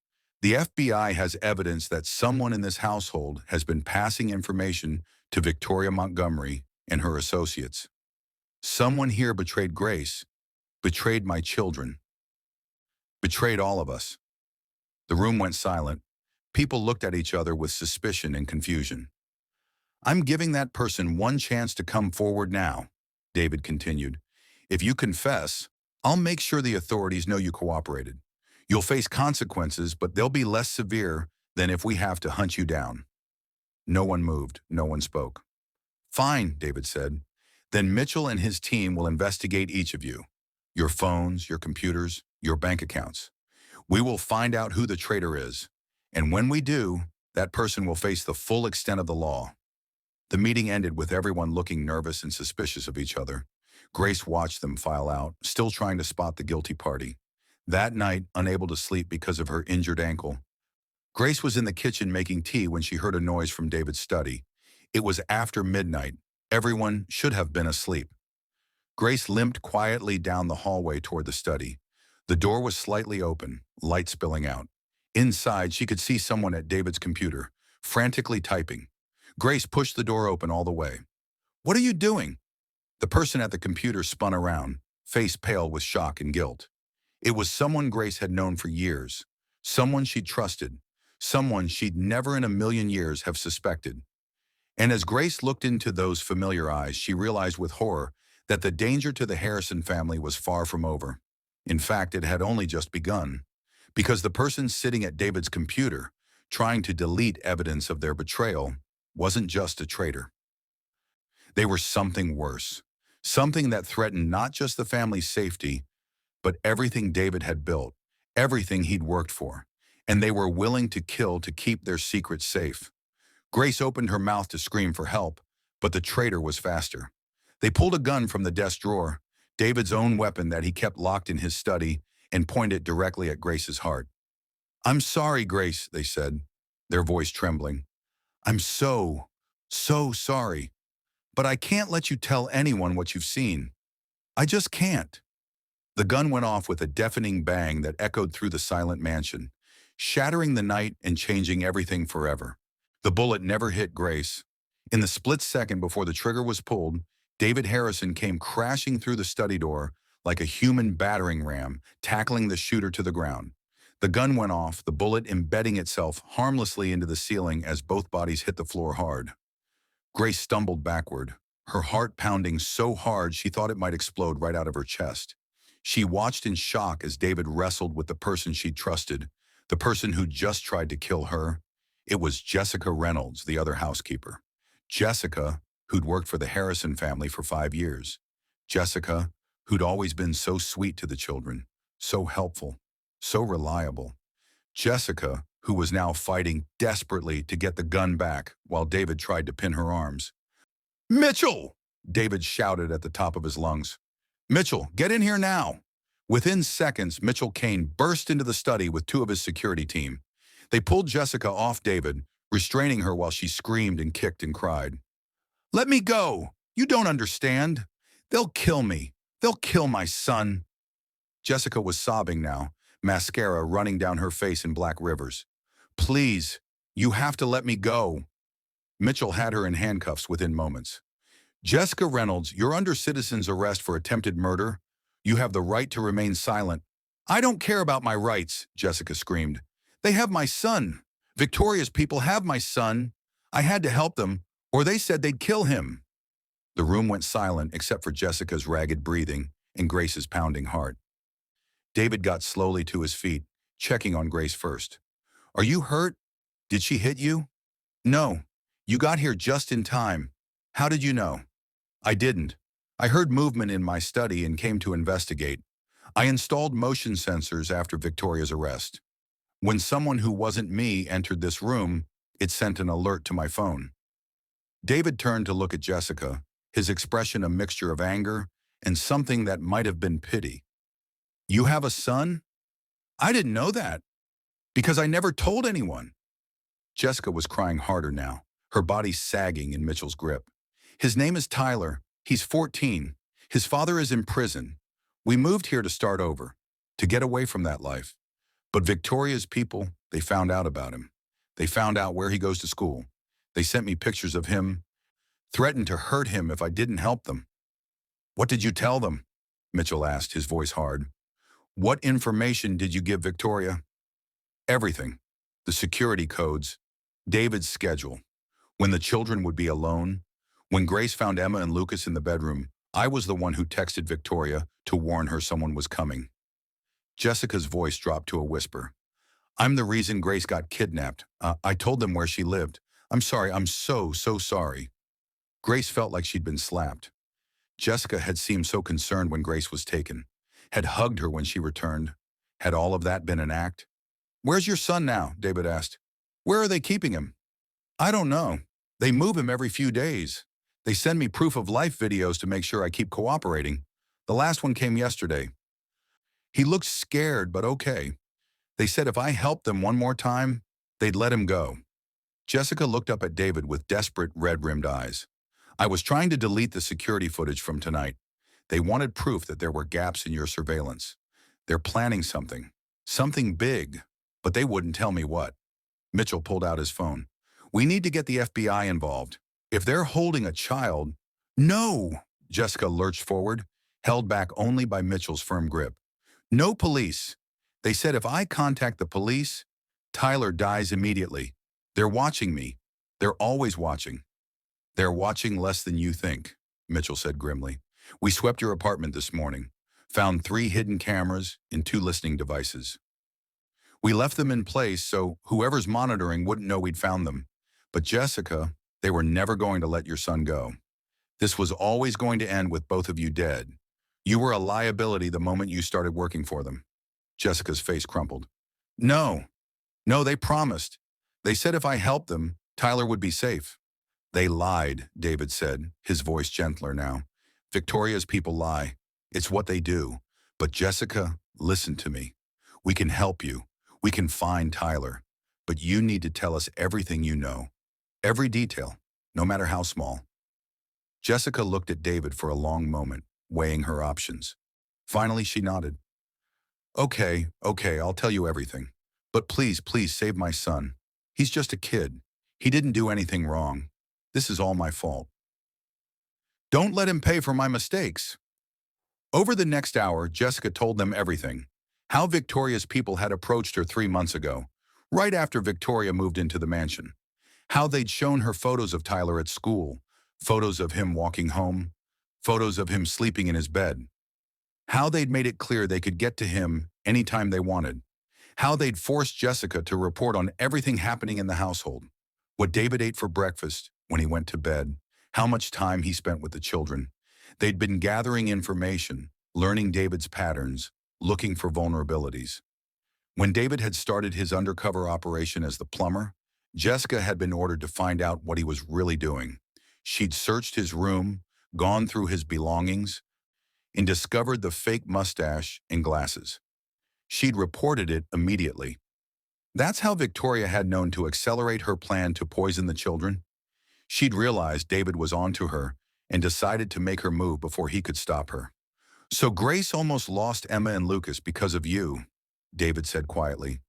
The FBI has evidence that someone in this household has been passing information to Victoria Montgomery and her associates. Someone here betrayed Grace, betrayed my children, betrayed all of us. The room went silent. People looked at each other with suspicion and confusion. I'm giving that person one chance to come forward now, David continued. If you confess, I'll make sure the authorities know you cooperated. You'll face consequences, but they'll be less severe than if we have to hunt you down. No one moved. No one spoke. Fine, David said. Then Mitchell and his team will investigate each of you. Your phones, your computers, your bank accounts. We will find out who the traitor is. And when we do, that person will face the full extent of the law. The meeting ended with everyone looking nervous and suspicious of each other. Grace watched them file out, still trying to spot the guilty party. That night, unable to sleep because of her injured ankle, Grace was in the kitchen making tea when she heard a noise from David's study. It was after midnight. Everyone should have been asleep. Grace limped quietly down the hallway toward the study. The door was slightly open, light spilling out. Inside, she could see someone at David's computer, frantically typing. Grace pushed the door open all the way. What are you doing? The person at the computer spun around, face pale with shock and guilt. It was someone Grace had known for years, someone she'd trusted, someone she'd never in a million years have suspected. And as Grace looked into those familiar eyes, she realized with horror that the danger to the Harrison family was far from over. In fact, it had only just begun, because the person sitting at David's computer, trying to delete evidence of their betrayal, wasn't just a traitor. They were something worse, something that threatened not just the family's safety, but everything David had built, everything he'd worked for, and they were willing to kill to keep their secrets safe. Grace opened her mouth to scream for help, but the traitor was faster. They pulled a gun from the desk drawer, David's own weapon that he kept locked in his study, and pointed it directly at Grace's heart. I'm sorry, Grace, they said, their voice trembling. I'm so sorry. But I can't let you tell anyone what you've seen. I just can't. The gun went off with a deafening bang that echoed through the silent mansion, shattering the night and changing everything forever. The bullet never hit Grace. In the split second before the trigger was pulled, David Harrison came crashing through the study door like a human battering ram, tackling the shooter to the ground. The gun went off, the bullet embedding itself harmlessly into the ceiling as both bodies hit the floor hard. Grace stumbled backward, her heart pounding so hard she thought it might explode right out of her chest. She watched in shock as David wrestled with the person she trusted, the person who just tried to kill her. It was Jessica Reynolds, the other housekeeper. Jessica, who'd worked for the Harrison family for 5 years. Jessica, who'd always been so sweet to the children, so helpful, so reliable. Jessica, who was now fighting desperately to get the gun back while David tried to pin her arms. "Mitchell!" David shouted at the top of his lungs. "Mitchell, get in here now!" Within seconds, Mitchell Kane burst into the study with two of his security team. They pulled Jessica off David, restraining her while she screamed and kicked and cried. "Let me go! You don't understand! They'll kill me! They'll kill my son!" Jessica was sobbing now, mascara running down her face in black rivers. "Please, you have to let me go." Mitchell had her in handcuffs within moments. "Jessica Reynolds, you're under citizen's arrest for attempted murder. You have the right to remain silent." "I don't care about my rights," Jessica screamed. "They have my son. Victoria's people have my son. I had to help them, or they said they'd kill him." The room went silent except for Jessica's ragged breathing and Grace's pounding heart. David got slowly to his feet, checking on Grace first. "Are you hurt? Did she hit you?" "No. You got here just in time. How did you know?" "I didn't. I heard movement in my study and came to investigate. I installed motion sensors after Victoria's arrest. When someone who wasn't me entered this room, it sent an alert to my phone." David turned to look at Jessica, his expression a mixture of anger and something that might have been pity. "You have a son?" "I didn't know that, because I never told anyone." Jessica was crying harder now, her body sagging in Mitchell's grip. "His name is Tyler. He's 14. His father is in prison. We moved here to start over, to get away from that life. But Victoria's people, they found out about him. They found out where he goes to school. They sent me pictures of him, threatened to hurt him if I didn't help them." "What did you tell them?" Mitchell asked, his voice hard. "What information did you give Victoria?" "Everything. The security codes, David's schedule, when the children would be alone. When Grace found Emma and Lucas in the bedroom, I was the one who texted Victoria to warn her someone was coming." Jessica's voice dropped to a whisper. "I'm the reason Grace got kidnapped. I told them where she lived. I'm sorry, I'm so sorry." Grace felt like she'd been slapped. Jessica had seemed so concerned when Grace was taken, had hugged her when she returned. Had all of that been an act? "Where's your son now?" David asked. "Where are they keeping him?" "I don't know. They move him every few days. They send me proof of life videos to make sure I keep cooperating. The last one came yesterday. He looked scared, but okay. They said if I helped them one more time, they'd let him go." Jessica looked up at David with desperate, red-rimmed eyes. "I was trying to delete the security footage from tonight. They wanted proof that there were gaps in your surveillance. They're planning something big, but they wouldn't tell me what." Mitchell pulled out his phone. "We need to get the FBI involved. If they're holding a child—" "No!" Jessica lurched forward, held back only by Mitchell's firm grip. "No police. They said if I contact the police, Tyler dies immediately. They're watching me. They're always watching." "They're watching less than you think," Mitchell said grimly. "We swept your apartment this morning, found 3 hidden cameras and 2 listening devices. We left them in place so whoever's monitoring wouldn't know we'd found them. But Jessica, they were never going to let your son go. This was always going to end with both of you dead. You were a liability the moment you started working for them." Jessica's face crumpled. No, they promised. They said if I helped them, Tyler would be safe." "They lied," David said, his voice gentler now. "Victoria's people lie. It's what they do. But Jessica, listen to me. We can help you. We can find Tyler. But you need to tell us everything you know. Every detail, no matter how small." Jessica looked at David for a long moment, weighing her options. Finally, she nodded. Okay, I'll tell you everything. But please save my son. He's just a kid. He didn't do anything wrong. This is all my fault. Don't let him pay for my mistakes. Over the next hour, Jessica told them everything. How Victoria's people had approached her 3 months ago, right after Victoria moved into the mansion. How they'd shown her photos of Tyler at school, photos of him walking home, photos of him sleeping in his bed. How they'd made it clear they could get to him anytime they wanted. How they'd forced Jessica to report on everything happening in the household. What David ate for breakfast, when he went to bed, how much time he spent with the children. They'd been gathering information, learning David's patterns, looking for vulnerabilities. When David had started his undercover operation as the plumber, Jessica had been ordered to find out what he was really doing. She'd searched his room, gone through his belongings, and discovered the fake mustache and glasses. She'd reported it immediately. That's how Victoria had known to accelerate her plan to poison the children. She'd realized David was onto her and decided to make her move before he could stop her. So Grace almost lost Emma and Lucas because of you, David said quietly.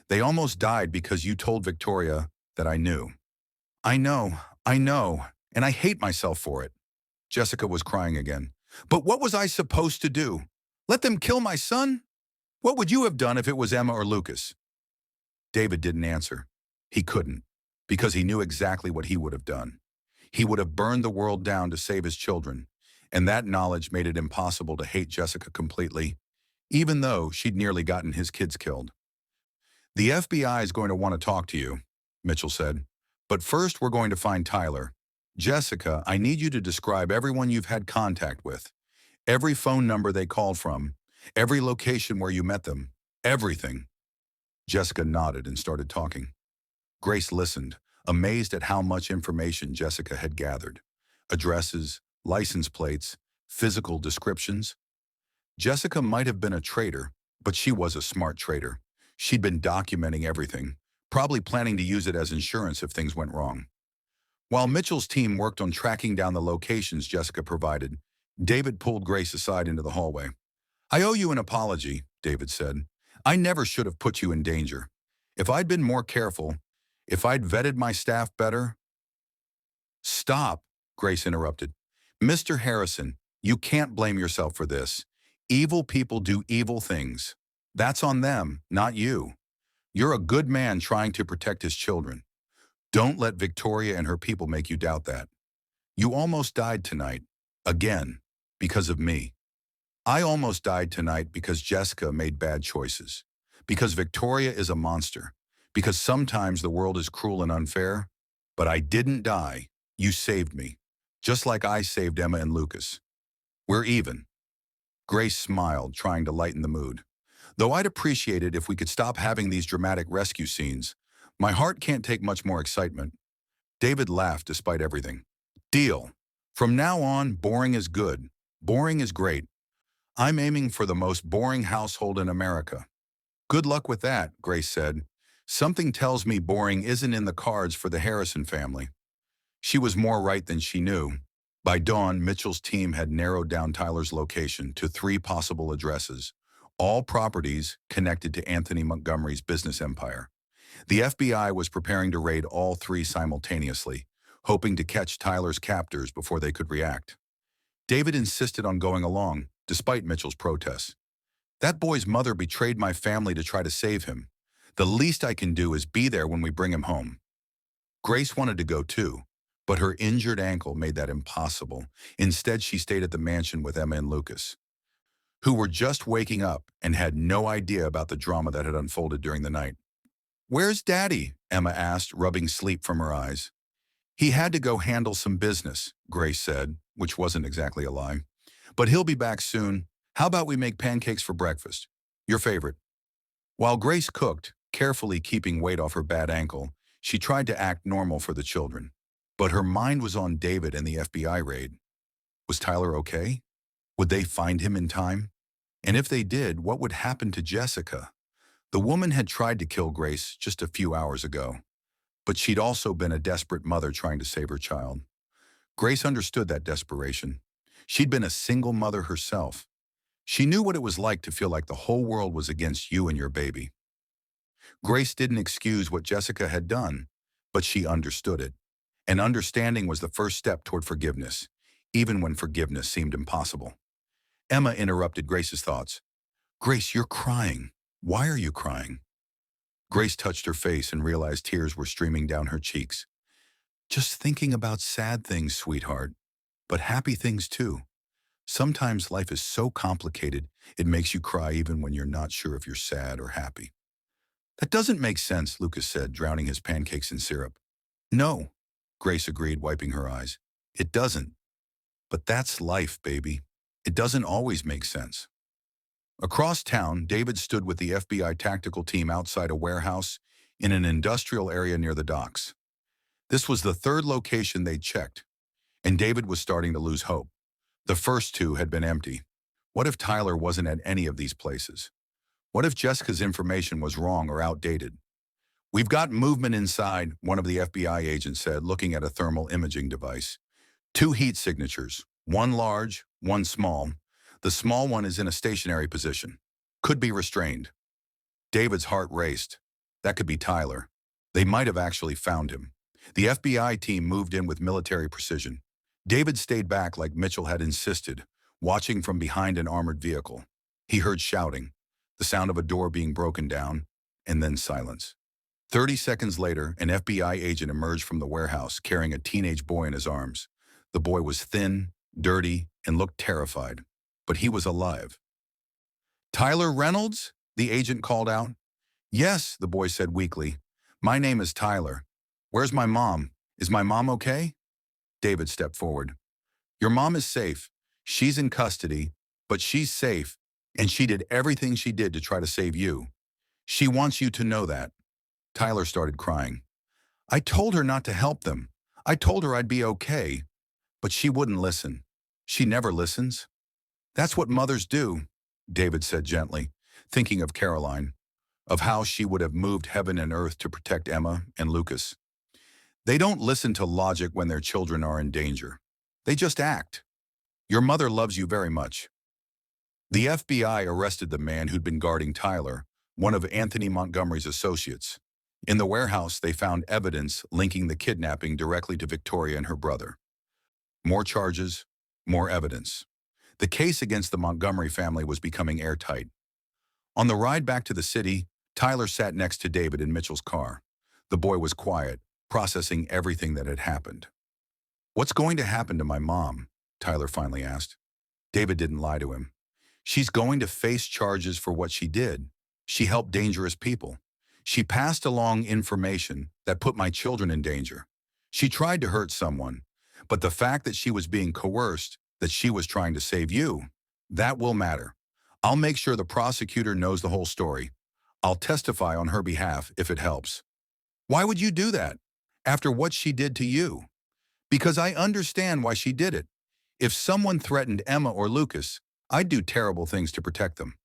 They almost died because you told Victoria that I knew. I know, and I hate myself for it. Jessica was crying again. But what was I supposed to do? Let them kill my son? What would you have done if it was Emma or Lucas? David didn't answer. He couldn't, because he knew exactly what he would have done. He would have burned the world down to save his children, and that knowledge made it impossible to hate Jessica completely, even though she'd nearly gotten his kids killed. The FBI is going to want to talk to you, Mitchell said. But first we're going to find Tyler. Jessica, I need you to describe everyone you've had contact with, every phone number they called from, every location where you met them, everything. Jessica nodded and started talking. Grace listened, amazed at how much information Jessica had gathered. Addresses, license plates, physical descriptions. Jessica might have been a traitor, but she was a smart traitor. She'd been documenting everything, probably planning to use it as insurance if things went wrong. While Mitchell's team worked on tracking down the locations Jessica provided, David pulled Grace aside into the hallway. I owe you an apology, David said. I never should have put you in danger. If I'd been more careful, if I'd vetted my staff better. Stop, Grace interrupted. Mr. Harrison, you can't blame yourself for this. Evil people do evil things. That's on them, not you. You're a good man trying to protect his children. Don't let Victoria and her people make you doubt that. You almost died tonight, again, because of me. I almost died tonight because Jessica made bad choices, because Victoria is a monster, because sometimes the world is cruel and unfair, but I didn't die. You saved me, just like I saved Emma and Lucas. We're even. Grace smiled, trying to lighten the mood. Though I'd appreciate it if we could stop having these dramatic rescue scenes, my heart can't take much more excitement. David laughed despite everything. Deal. From now on, boring is good. Boring is great. I'm aiming for the most boring household in America. Good luck with that, Grace said. Something tells me boring isn't in the cards for the Harrison family. She was more right than she knew. By dawn, Mitchell's team had narrowed down Tyler's location to 3 possible addresses, all properties connected to Anthony Montgomery's business empire. The FBI was preparing to raid all 3 simultaneously, hoping to catch Tyler's captors before they could react. David insisted on going along, despite Mitchell's protests. That boy's mother betrayed my family to try to save him. The least I can do is be there when we bring him home. Grace wanted to go too, but her injured ankle made that impossible. Instead, she stayed at the mansion with Emma and Lucas, who were just waking up and had no idea about the drama that had unfolded during the night. Where's Daddy? Emma asked, rubbing sleep from her eyes. He had to go handle some business, Grace said, which wasn't exactly a lie. But he'll be back soon. How about we make pancakes for breakfast? Your favorite. While Grace cooked, carefully keeping weight off her bad ankle, she tried to act normal for the children. But her mind was on David and the FBI raid. Was Tyler okay? Would they find him in time? And if they did, what would happen to Jessica? The woman had tried to kill Grace just a few hours ago, but she'd also been a desperate mother trying to save her child. Grace understood that desperation. She'd been a single mother herself. She knew what it was like to feel like the whole world was against you and your baby. Grace didn't excuse what Jessica had done, but she understood it. And understanding was the first step toward forgiveness, even when forgiveness seemed impossible. Emma interrupted Grace's thoughts. Grace, you're crying. Why are you crying? Grace touched her face and realized tears were streaming down her cheeks. Just thinking about sad things, sweetheart, but happy things too. Sometimes life is so complicated, it makes you cry even when you're not sure if you're sad or happy. That doesn't make sense, Lucas said, drowning his pancakes in syrup. No, Grace agreed, wiping her eyes. It doesn't. But that's life, baby. It doesn't always make sense. Across town, David stood with the FBI tactical team outside a warehouse in an industrial area near the docks. This was the third location they'd checked, and David was starting to lose hope. The first two had been empty. What if Tyler wasn't at any of these places? What if Jessica's information was wrong or outdated? We've got movement inside, one of the FBI agents said, looking at a thermal imaging device. 2 heat signatures, one large, one small. The small one is in a stationary position. Could be restrained. David's heart raced. That could be Tyler. They might have actually found him. The FBI team moved in with military precision. David stayed back like Mitchell had insisted, watching from behind an armored vehicle. He heard shouting, the sound of a door being broken down, and then silence. 30 seconds later, an FBI agent emerged from the warehouse carrying a teenage boy in his arms. The boy was thin, dirty, and looked terrified, but he was alive. Tyler Reynolds? The agent called out. Yes, the boy said weakly. My name is Tyler. Where's my mom? Is my mom okay? David stepped forward. Your mom is safe. She's in custody, but she's safe, and she did everything she did to try to save you. She wants you to know that. Tyler started crying. I told her not to help them. I told her I'd be okay, but she wouldn't listen. She never listens. That's what mothers do, David said gently, thinking of Caroline, of how she would have moved heaven and earth to protect Emma and Lucas. They don't listen to logic when their children are in danger. They just act. Your mother loves you very much. The FBI arrested the man who'd been guarding Tyler, one of Anthony Montgomery's associates. In the warehouse, they found evidence linking the kidnapping directly to Victoria and her brother. More charges, more evidence. The case against the Montgomery family was becoming airtight. On the ride back to the city, Tyler sat next to David in Mitchell's car. The boy was quiet, processing everything that had happened. What's going to happen to my mom? Tyler finally asked. David didn't lie to him. She's going to face charges for what she did. She helped dangerous people. She passed along information that put my children in danger. She tried to hurt someone, but the fact that she was being coerced, that she was trying to save you, that will matter. I'll make sure the prosecutor knows the whole story. I'll testify on her behalf if it helps. Why would you do that? After what she did to you? Because I understand why she did it. If someone threatened Emma or Lucas, I'd do terrible things to protect them.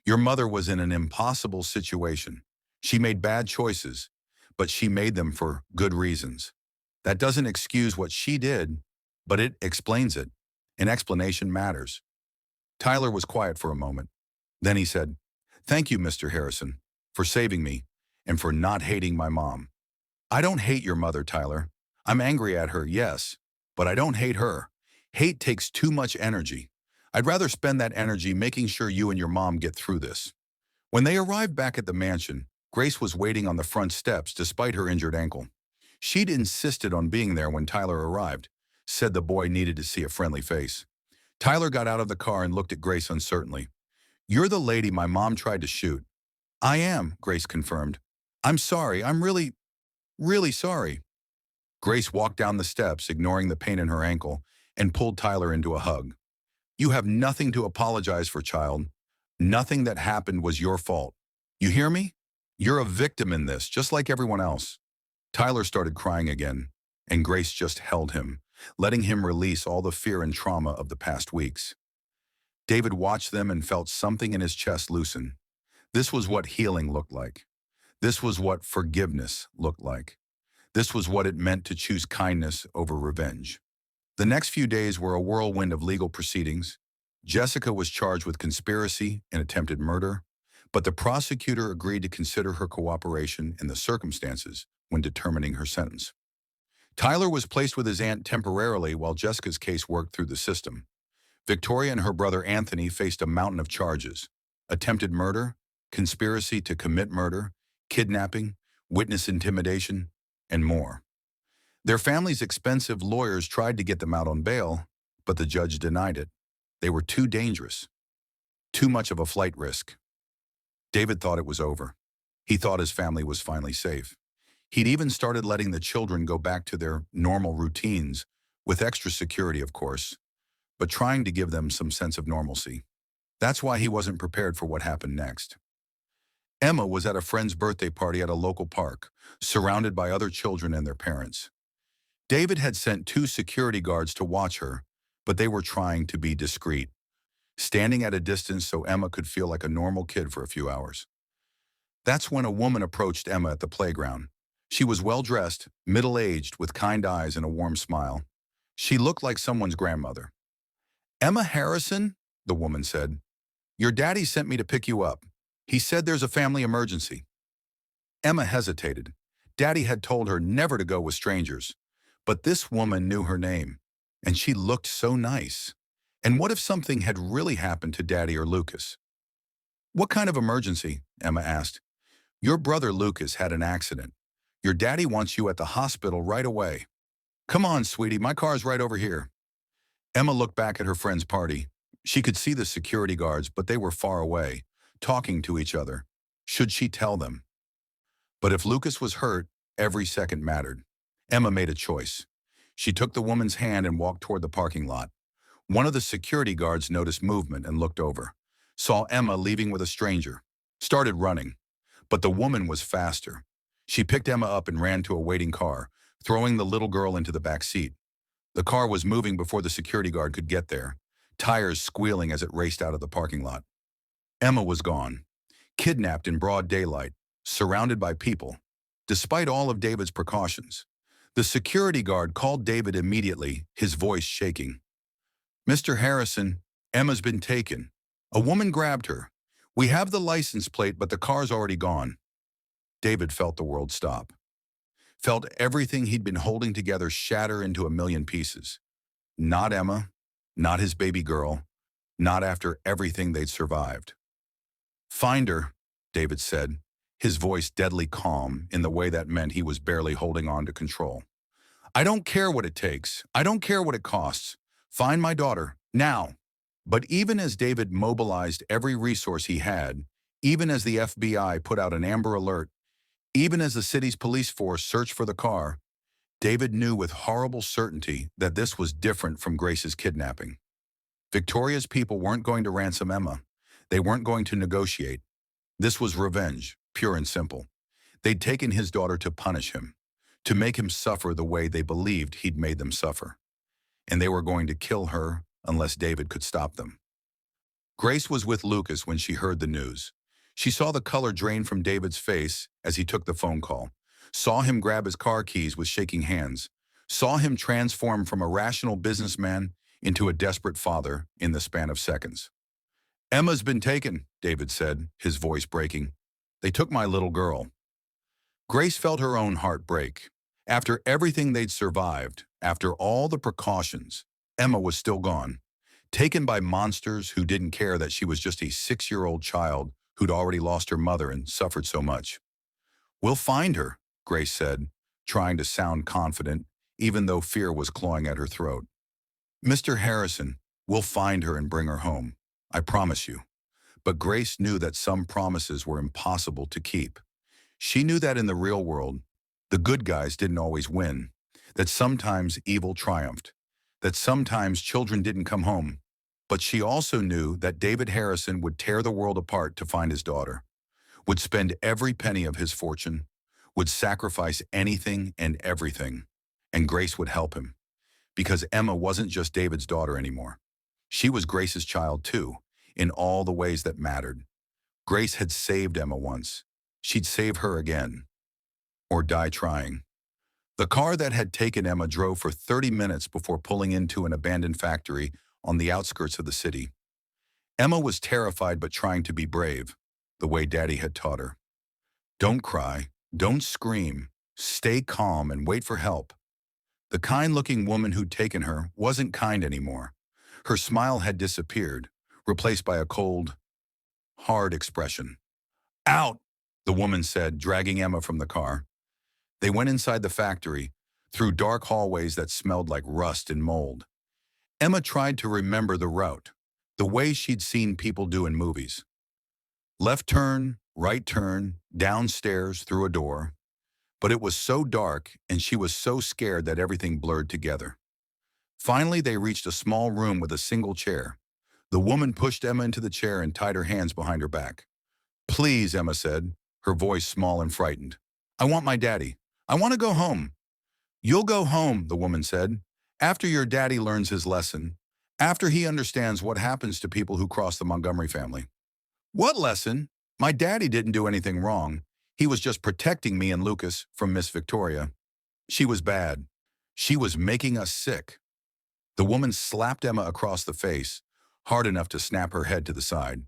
Your mother was in an impossible situation. She made bad choices, but she made them for good reasons. That doesn't excuse what she did, but it explains it. An explanation matters. Tyler was quiet for a moment. Then he said, Thank you, Mr. Harrison, for saving me and for not hating my mom. I don't hate your mother, Tyler. I'm angry at her, yes, but I don't hate her. Hate takes too much energy. I'd rather spend that energy making sure you and your mom get through this. When they arrived back at the mansion, Grace was waiting on the front steps despite her injured ankle. She'd insisted on being there when Tyler arrived, said the boy needed to see a friendly face. Tyler got out of the car and looked at Grace uncertainly. You're the lady my mom tried to shoot. I am, Grace confirmed. I'm sorry, I'm really sorry. Grace walked down the steps, ignoring the pain in her ankle, and pulled Tyler into a hug. You have nothing to apologize for, child. Nothing that happened was your fault. You hear me? You're a victim in this, just like everyone else. Tyler started crying again, and Grace just held him, letting him release all the fear and trauma of the past weeks. David watched them and felt something in his chest loosen. This was what healing looked like. This was what forgiveness looked like. This was what it meant to choose kindness over revenge. The next few days were a whirlwind of legal proceedings. Jessica was charged with conspiracy and attempted murder, but the prosecutor agreed to consider her cooperation in the circumstances when determining her sentence. Tyler was placed with his aunt temporarily while Jessica's case worked through the system. Victoria and her brother Anthony faced a mountain of charges: attempted murder, conspiracy to commit murder, kidnapping, witness intimidation, and more. Their family's expensive lawyers tried to get them out on bail, but the judge denied it. They were too dangerous, too much of a flight risk. David thought it was over. He thought his family was finally safe. He'd even started letting the children go back to their normal routines, with extra security, of course, but trying to give them some sense of normalcy. That's why he wasn't prepared for what happened next. Emma was at a friend's birthday party at a local park, surrounded by other children and their parents. David had sent 2 security guards to watch her, but they were trying to be discreet, standing at a distance so Emma could feel like a normal kid for a few hours. That's when a woman approached Emma at the playground. She was well-dressed, middle-aged, with kind eyes and a warm smile. She looked like someone's grandmother. "Emma Harrison," the woman said, "your daddy sent me to pick you up. He said there's a family emergency." Emma hesitated. Daddy had told her never to go with strangers. But this woman knew her name, and she looked so nice. And what if something had really happened to Daddy or Lucas? "What kind of emergency?" Emma asked. "Your brother Lucas had an accident. Your daddy wants you at the hospital right away." "Come on, sweetie, my car's right over here." Emma looked back at her friend's party. She could see the security guards, but they were far away, talking to each other. Should she tell them? But if Lucas was hurt, every second mattered. Emma made a choice. She took the woman's hand and walked toward the parking lot. One of the security guards noticed movement and looked over, saw Emma leaving with a stranger, started running. But the woman was faster. She picked Emma up and ran to a waiting car, throwing the little girl into the back seat. The car was moving before the security guard could get there, tires squealing as it raced out of the parking lot. Emma was gone, kidnapped in broad daylight, surrounded by people. Despite all of David's precautions, the security guard called David immediately, his voice shaking. "Mr. Harrison, Emma's been taken. A woman grabbed her. We have the license plate, but the car's already gone." David felt the world stop. Felt everything he'd been holding together shatter into a million pieces. Not Emma, not his baby girl, not after everything they'd survived. "Find her," David said, his voice deadly calm in the way that meant he was barely holding on to control. "I don't care what it takes. I don't care what it costs. Find my daughter, now." But even as David mobilized every resource he had, even as the FBI put out an Amber Alert, even as the city's police force searched for the car, David knew with horrible certainty that this was different from Grace's kidnapping. Victoria's people weren't going to ransom Emma. They weren't going to negotiate. This was revenge, pure and simple. They'd taken his daughter to punish him, to make him suffer the way they believed he'd made them suffer. And they were going to kill her unless David could stop them. Grace was with Lucas when she heard the news. She saw the color drain from David's face as he took the phone call, saw him grab his car keys with shaking hands, saw him transform from a rational businessman into a desperate father in the span of seconds. "Emma's been taken," David said, his voice breaking. "They took my little girl." Grace felt her own heart break. After everything they'd survived, after all the precautions, Emma was still gone, taken by monsters who didn't care that she was just a 6-year-old child who'd already lost her mother and suffered so much. "We'll find her," Grace said, trying to sound confident, even though fear was clawing at her throat. "Mr. Harrison, we'll find her and bring her home. I promise you." But Grace knew that some promises were impossible to keep. She knew that in the real world, the good guys didn't always win, that sometimes evil triumphed, that sometimes children didn't come home. But she also knew that David Harrison would tear the world apart to find his daughter, would spend every penny of his fortune, would sacrifice anything and everything, and Grace would help him. Because Emma wasn't just David's daughter anymore. She was Grace's child too, in all the ways that mattered. Grace had saved Emma once. She'd save her again. Or die trying. The car that had taken Emma drove for 30 minutes before pulling into an abandoned factory on the outskirts of the city. Emma was terrified but trying to be brave. the way Daddy had taught her. Don't cry, don't scream, stay calm and wait for help. The kind-looking woman who'd taken her wasn't kind anymore. Her smile had disappeared, replaced by a cold, hard expression. Out, the woman said, dragging Emma from the car. They went inside the factory, through dark hallways that smelled like rust and mold. Emma tried to remember the route, the way she'd seen people do in movies. Left turn, right turn, downstairs, through a door. But it was so dark, and she was so scared that everything blurred together. Finally, they reached a small room with a single chair. The woman pushed Emma into the chair and tied her hands behind her back. Please, Emma said, her voice small and frightened. I want my daddy. I want to go home. You'll go home, the woman said, after your daddy learns his lesson, after he understands what happens to people who cross the Montgomery family. What lesson? My daddy didn't do anything wrong. He was just protecting me and Lucas from Miss Victoria. She was bad. She was making us sick. The woman slapped Emma across the face, hard enough to snap her head to the side.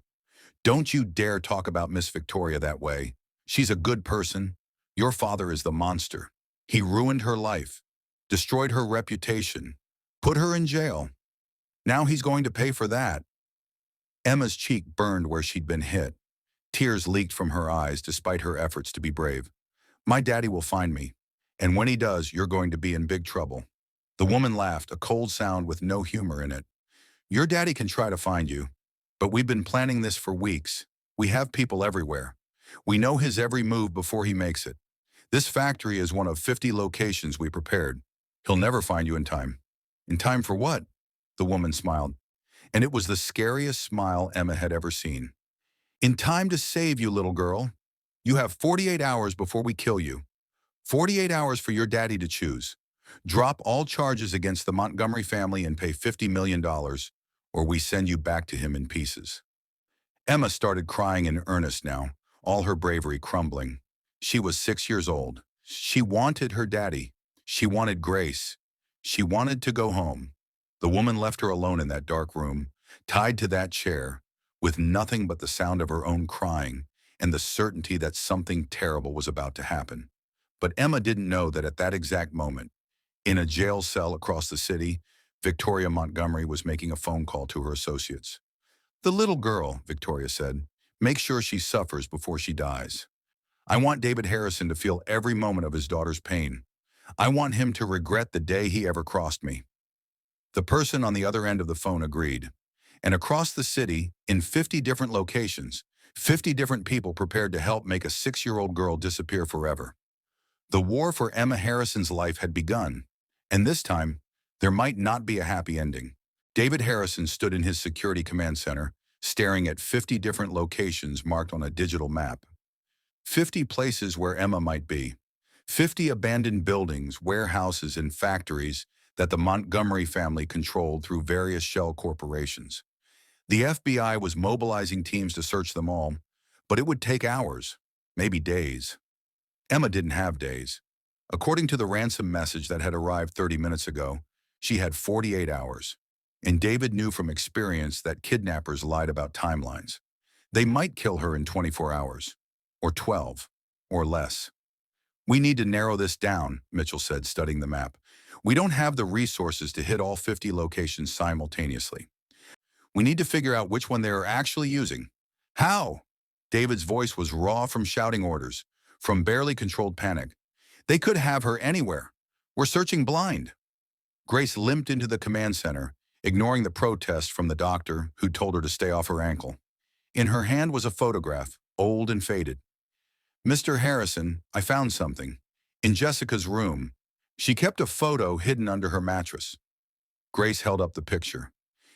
Don't you dare talk about Miss Victoria that way. She's a good person. Your father is the monster. He ruined her life, destroyed her reputation, put her in jail. Now he's going to pay for that. Emma's cheek burned where she'd been hit. Tears leaked from her eyes despite her efforts to be brave. My daddy will find me, and when he does, you're going to be in big trouble. The woman laughed, a cold sound with no humor in it. Your daddy can try to find you, but we've been planning this for weeks. We have people everywhere. We know his every move before he makes it. This factory is one of 50 locations we prepared. He'll never find you in time. In time for what? The woman smiled, and it was the scariest smile Emma had ever seen. In time to save you, little girl. You have 48 hours before we kill you. 48 hours for your daddy to choose. Drop all charges against the Montgomery family and pay $50 million, or we send you back to him in pieces. Emma started crying in earnest now, all her bravery crumbling. She was 6 years old. She wanted her daddy. She wanted Grace. She wanted to go home. The woman left her alone in that dark room, tied to that chair, with nothing but the sound of her own crying and the certainty that something terrible was about to happen. But Emma didn't know that at that exact moment, in a jail cell across the city, Victoria Montgomery was making a phone call to her associates. The little girl, Victoria said, make sure she suffers before she dies. I want David Harrison to feel every moment of his daughter's pain. I want him to regret the day he ever crossed me. The person on the other end of the phone agreed. And across the city, in 50 different locations, 50 different people prepared to help make a 6-year-old girl disappear forever. The war for Emma Harrison's life had begun, and this time, there might not be a happy ending. David Harrison stood in his security command center, staring at 50 different locations marked on a digital map. 50 places where Emma might be. 50 abandoned buildings, warehouses, and factories that the Montgomery family controlled through various shell corporations. The FBI was mobilizing teams to search them all, but it would take hours, maybe days. Emma didn't have days. According to the ransom message that had arrived 30 minutes ago, she had 48 hours. And David knew from experience that kidnappers lied about timelines. They might kill her in 24 hours, or 12, or less. We need to narrow this down, Mitchell said, studying the map. We don't have the resources to hit all 50 locations simultaneously. We need to figure out which one they are actually using. How? David's voice was raw from shouting orders, from barely controlled panic. They could have her anywhere. We're searching blind. Grace limped into the command center, ignoring the protest from the doctor who told her to stay off her ankle. In her hand was a photograph, old and faded. Mr. Harrison, I found something. In Jessica's room. She kept a photo hidden under her mattress. Grace held up the picture.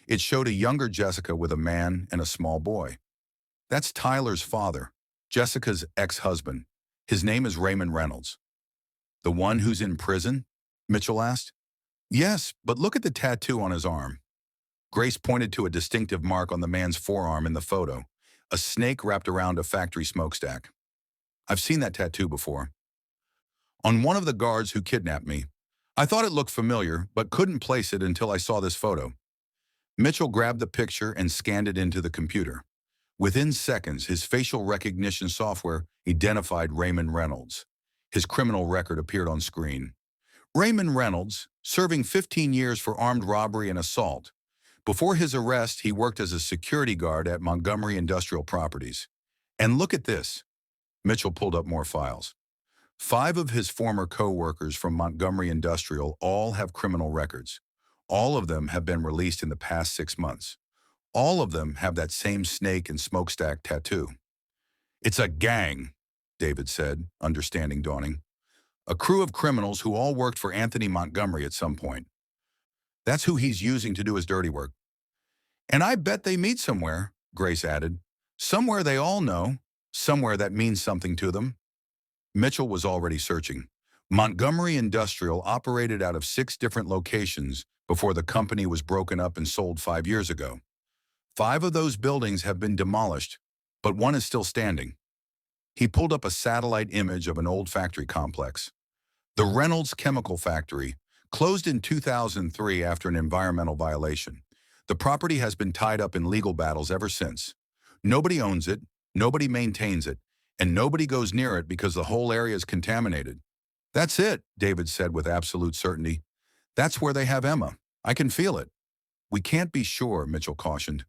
It showed a younger Jessica with a man and a small boy. That's Tyler's father, Jessica's ex-husband. His name is Raymond Reynolds. The one who's in prison? Mitchell asked. Yes, but look at the tattoo on his arm. Grace pointed to a distinctive mark on the man's forearm in the photo, a snake wrapped around a factory smokestack. I've seen that tattoo before. On one of the guards who kidnapped me. I thought it looked familiar, but couldn't place it until I saw this photo. Mitchell grabbed the picture and scanned it into the computer. Within seconds, his facial recognition software identified Raymond Reynolds. His criminal record appeared on screen. Raymond Reynolds, serving 15 years for armed robbery and assault. Before his arrest, he worked as a security guard at Montgomery Industrial Properties. And look at this. Mitchell pulled up more files. 5 of his former co-workers from Montgomery Industrial all have criminal records. All of them have been released in the past 6 months. All of them have that same snake and smokestack tattoo. It's a gang, David said, understanding dawning. A crew of criminals who all worked for Anthony Montgomery at some point. That's who he's using to do his dirty work. And I bet they meet somewhere, Grace added. Somewhere they all know, somewhere that means something to them. Mitchell was already searching. Montgomery Industrial operated out of 6 different locations before the company was broken up and sold 5 years ago. 5 of those buildings have been demolished, but one is still standing. He pulled up a satellite image of an old factory complex. The Reynolds Chemical Factory closed in 2003 after an environmental violation. The property has been tied up in legal battles ever since. Nobody owns it, nobody maintains it, and nobody goes near it because the whole area is contaminated. That's it, David said with absolute certainty. That's where they have Emma. I can feel it. We can't be sure, Mitchell cautioned.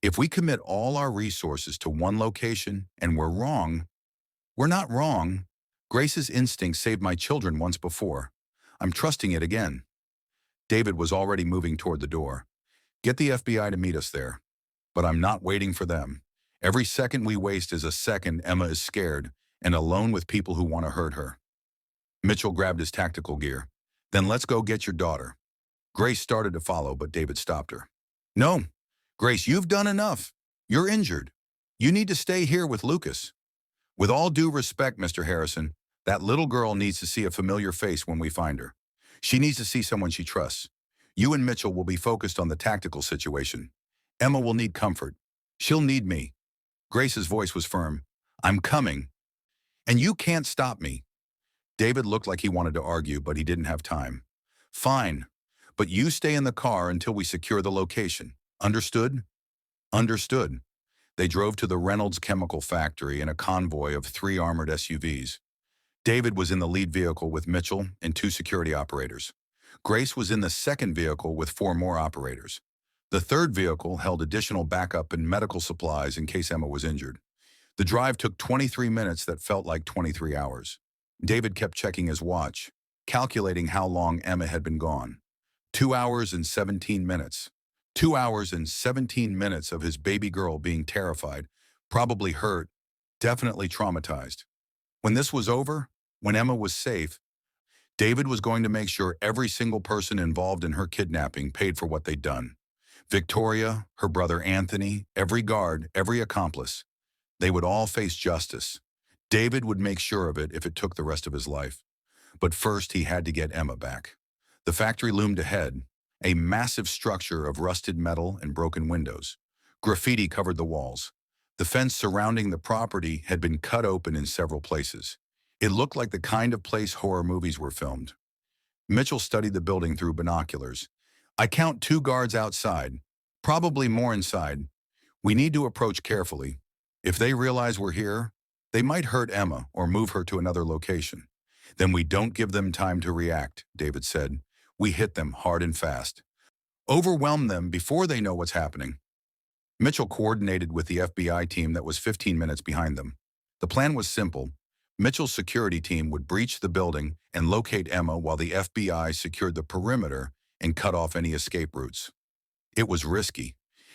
If we commit all our resources to one location and we're wrong, we're not wrong. Grace's instinct saved my children once before. I'm trusting it again. David was already moving toward the door. Get the FBI to meet us there. But I'm not waiting for them. Every second we waste is a second Emma is scared and alone with people who want to hurt her. Mitchell grabbed his tactical gear. Then let's go get your daughter. Grace started to follow, but David stopped her. No, Grace, you've done enough. You're injured. You need to stay here with Lucas. With all due respect, Mr. Harrison, that little girl needs to see a familiar face when we find her. She needs to see someone she trusts. You and Mitchell will be focused on the tactical situation. Emma will need comfort. She'll need me. Grace's voice was firm. I'm coming. And you can't stop me. David looked like he wanted to argue, but he didn't have time. Fine, but you stay in the car until we secure the location. Understood? Understood. They drove to the Reynolds Chemical Factory in a convoy of 3 armored SUVs. David was in the lead vehicle with Mitchell and 2 security operators. Grace was in the second vehicle with 4 more operators. The third vehicle held additional backup and medical supplies in case Emma was injured. The drive took 23 minutes that felt like 23 hours. David kept checking his watch, calculating how long Emma had been gone. 2 hours and 17 minutes. 2 hours and 17 minutes of his baby girl being terrified, probably hurt, definitely traumatized. When this was over, when Emma was safe, David was going to make sure every single person involved in her kidnapping paid for what they'd done. Victoria, her brother Anthony, every guard, every accomplice. They would all face justice. David would make sure of it if it took the rest of his life. But first, he had to get Emma back. The factory loomed ahead, a massive structure of rusted metal and broken windows. Graffiti covered the walls. The fence surrounding the property had been cut open in several places. It looked like the kind of place horror movies were filmed. Mitchell studied the building through binoculars. I count 2 guards outside, probably more inside. We need to approach carefully. If they realize we're here, they might hurt Emma or move her to another location. Then we don't give them time to react, David said. We hit them hard and fast. Overwhelm them before they know what's happening. Mitchell coordinated with the FBI team that was 15 minutes behind them. The plan was simple. Mitchell's security team would breach the building and locate Emma while the FBI secured the perimeter and cut off any escape routes. It was risky.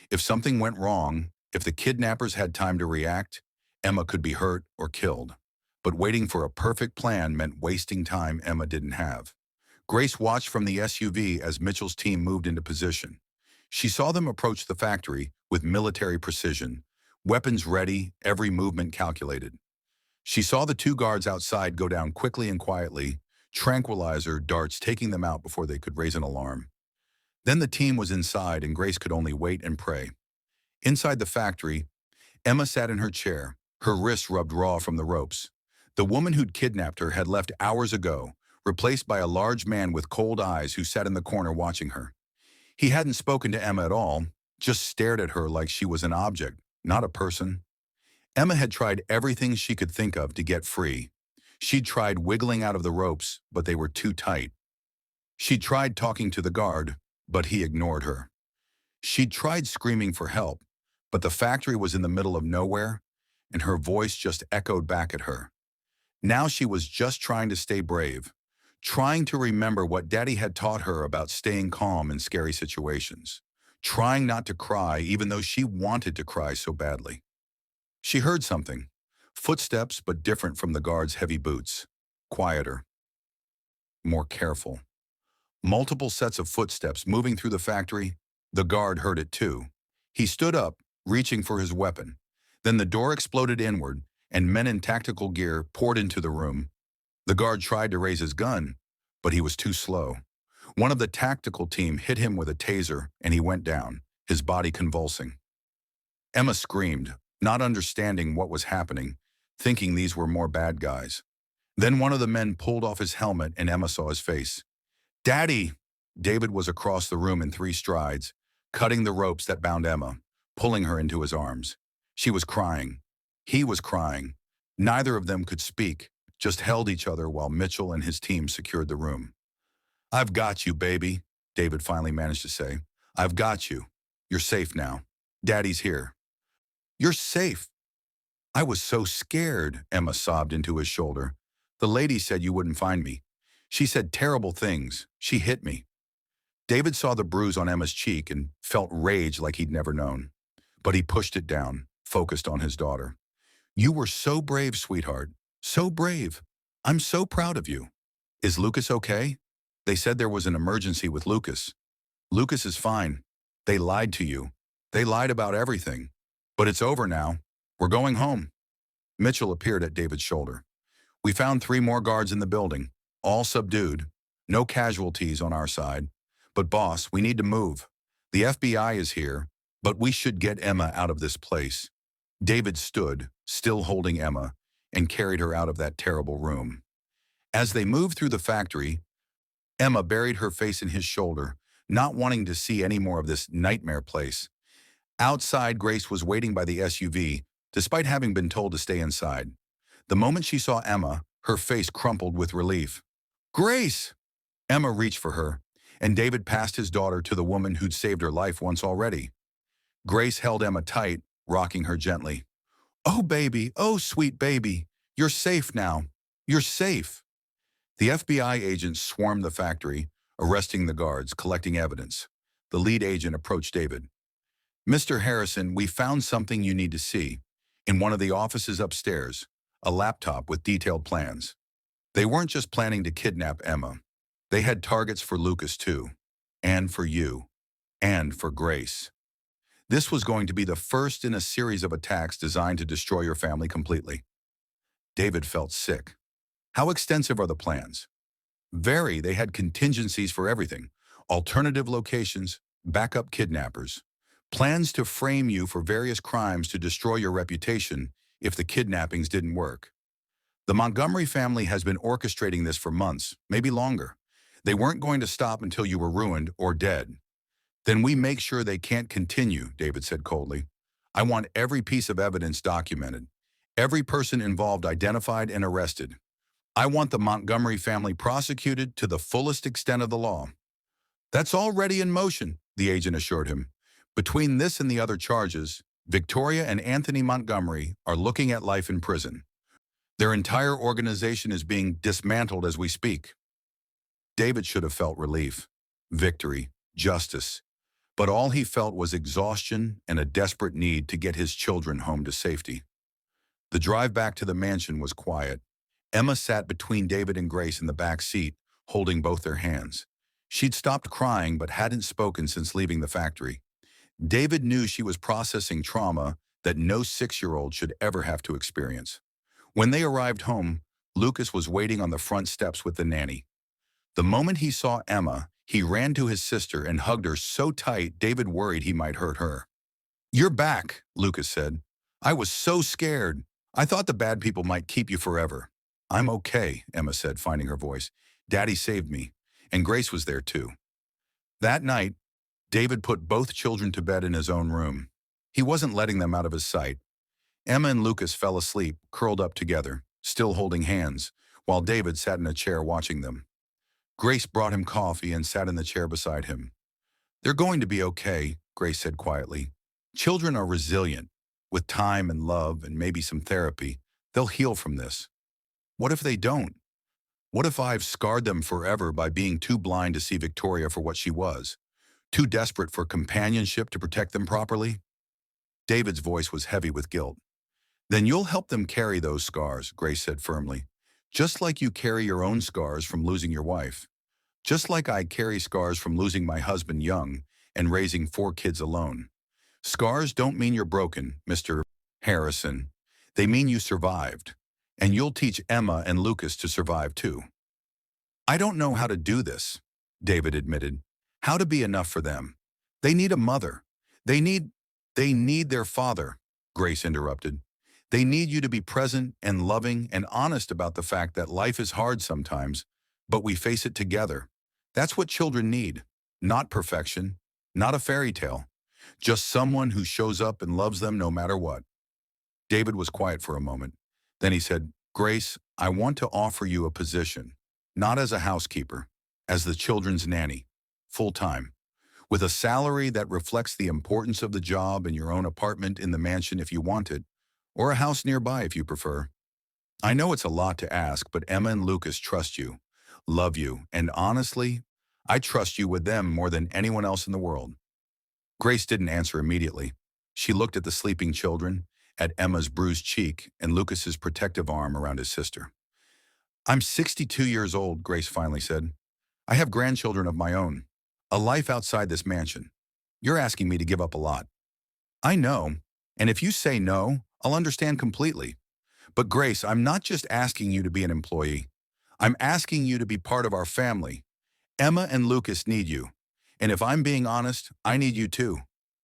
If something went wrong, if the kidnappers had time to react, Emma could be hurt or killed. But waiting for a perfect plan meant wasting time Emma didn't have. Grace watched from the SUV as Mitchell's team moved into position. She saw them approach the factory with military precision, weapons ready, every movement calculated. She saw the 2 guards outside go down quickly and quietly, tranquilizer darts taking them out before they could raise an alarm. Then the team was inside and Grace could only wait and pray. Inside the factory, Emma sat in her chair, her wrists rubbed raw from the ropes. The woman who'd kidnapped her had left hours ago, replaced by a large man with cold eyes who sat in the corner watching her. He hadn't spoken to Emma at all, just stared at her like she was an object, not a person. Emma had tried everything she could think of to get free. She'd tried wiggling out of the ropes, but they were too tight. She'd tried talking to the guard, but he ignored her. She'd tried screaming for help, but the factory was in the middle of nowhere, and her voice just echoed back at her. Now she was just trying to stay brave, trying to remember what Daddy had taught her about staying calm in scary situations, trying not to cry even though she wanted to cry so badly. She heard something, footsteps but different from the guard's heavy boots, quieter, more careful. Multiple sets of footsteps moving through the factory. The guard heard it too. He stood up, reaching for his weapon. Then the door exploded inward, and men in tactical gear poured into the room. The guard tried to raise his gun, but he was too slow. One of the tactical team hit him with a taser, and he went down, his body convulsing. Emma screamed, not understanding what was happening, thinking these were more bad guys. Then one of the men pulled off his helmet, and Emma saw his face. "Daddy!" David was across the room in 3 strides, cutting the ropes that bound Emma, pulling her into his arms. She was crying. He was crying. Neither of them could speak, just held each other while Mitchell and his team secured the room. "I've got you, baby," David finally managed to say. "I've got you. You're safe now. Daddy's here." "You're safe." "I was so scared," Emma sobbed into his shoulder. "The lady said you wouldn't find me. She said terrible things. She hit me." David saw the bruise on Emma's cheek and felt rage like he'd never known. But he pushed it down, focused on his daughter. "You were so brave, sweetheart. So brave. I'm so proud of you. Is Lucas okay? They said there was an emergency with Lucas." "Lucas is fine. They lied to you. They lied about everything. But it's over now. We're going home." Mitchell appeared at David's shoulder. "We found 3 more guards in the building, all subdued. No casualties on our side. But boss, we need to move. The FBI is here, but we should get Emma out of this place." David stood, still holding Emma, and carried her out of that terrible room. As they moved through the factory, Emma buried her face in his shoulder, not wanting to see any more of this nightmare place. Outside, Grace was waiting by the SUV, despite having been told to stay inside. The moment she saw Emma, her face crumpled with relief. "Grace!" Emma reached for her, and David passed his daughter to the woman who'd saved her life once already. Grace held Emma tight, rocking her gently. "Oh, baby, oh, sweet baby, you're safe now. You're safe." The FBI agents swarmed the factory, arresting the guards, collecting evidence. The lead agent approached David. "Mr. Harrison, we found something you need to see. In one of the offices upstairs, a laptop with detailed plans. They weren't just planning to kidnap Emma. They had targets for Lucas too, and for you, and for Grace. This was going to be the first in a series of attacks designed to destroy your family completely." David felt sick. "How extensive are the plans?" "Very. They had contingencies for everything. Alternative locations, backup kidnappers. Plans to frame you for various crimes to destroy your reputation if the kidnappings didn't work. The Montgomery family has been orchestrating this for months, maybe longer. They weren't going to stop until you were ruined or dead." "Then we make sure they can't continue," David said coldly. "I want every piece of evidence documented, every person involved identified and arrested. I want the Montgomery family prosecuted to the fullest extent of the law." "That's already in motion," the agent assured him. "Between this and the other charges, Victoria and Anthony Montgomery are looking at life in prison. Their entire organization is being dismantled as we speak." David should have felt relief, victory, justice. But all he felt was exhaustion and a desperate need to get his children home to safety. The drive back to the mansion was quiet. Emma sat between David and Grace in the back seat, holding both their hands. She'd stopped crying but hadn't spoken since leaving the factory. David knew she was processing trauma that no 6-year-old should ever have to experience. When they arrived home, Lucas was waiting on the front steps with the nanny. The moment he saw Emma, he ran to his sister and hugged her so tight David worried he might hurt her. "You're back," Lucas said. "I was so scared. I thought the bad people might keep you forever." "I'm okay," Emma said, finding her voice. "Daddy saved me, and Grace was there too." That night, David put both children to bed in his own room. He wasn't letting them out of his sight. Emma and Lucas fell asleep, curled up together, still holding hands, while David sat in a chair watching them. Grace brought him coffee and sat in the chair beside him. "They're going to be okay," Grace said quietly. "Children are resilient. With time and love and maybe some therapy, they'll heal from this. What if they don't? What if I've scarred them forever by being too blind to see Victoria for what she was? Too desperate for companionship to protect them properly?" David's voice was heavy with guilt. "Then you'll help them carry those scars," Grace said firmly. "Just like you carry your own scars from losing your wife. Just like I carry scars from losing my husband young and raising 4 kids alone. Scars don't mean you're broken, Mr. Harrison. They mean you survived. And you'll teach Emma and Lucas to survive too." "I don't know how to do this," David admitted. "How to be enough for them. They need a mother. They need their father," Grace interrupted. "They need you to be present and loving and honest about the fact that life is hard sometimes, but we face it together. That's what children need. Not perfection, not a fairy tale. Just someone who shows up and loves them no matter what." David was quiet for a moment. Then he said, "Grace, I want to offer you a position, not as a housekeeper, as the children's nanny, full-time, with a salary that reflects the importance of the job and your own apartment in the mansion if you want it, or a house nearby if you prefer. I know it's a lot to ask, but Emma and Lucas trust you, love you, and honestly, I trust you with them more than anyone else in the world." Grace didn't answer immediately. She looked at the sleeping children, at Emma's bruised cheek and Lucas's protective arm around his sister. "I'm 62 years old," Grace finally said. "I have grandchildren of my own, a life outside this mansion. You're asking me to give up a lot. I know, and if you say no, I'll understand completely. But Grace, I'm not just asking you to be an employee. I'm asking you to be part of our family. Emma and Lucas need you. And if I'm being honest, I need you too.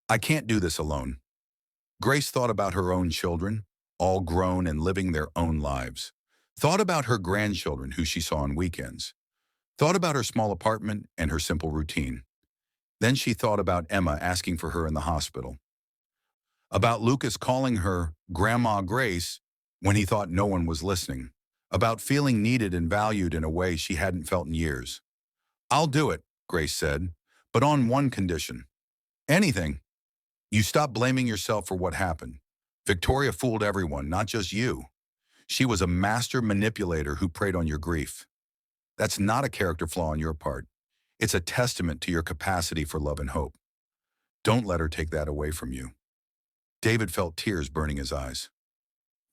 I can't do this alone." Grace thought about her own children, all grown and living their own lives. Thought about her grandchildren who she saw on weekends. Thought about her small apartment and her simple routine. Then she thought about Emma asking for her in the hospital. About Lucas calling her Grandma Grace when he thought no one was listening. About feeling needed and valued in a way she hadn't felt in years. "I'll do it," Grace said, "but on one condition. Anything. You stop blaming yourself for what happened. Victoria fooled everyone, not just you. She was a master manipulator who preyed on your grief. That's not a character flaw on your part. It's a testament to your capacity for love and hope. Don't let her take that away from you." David felt tears burning his eyes.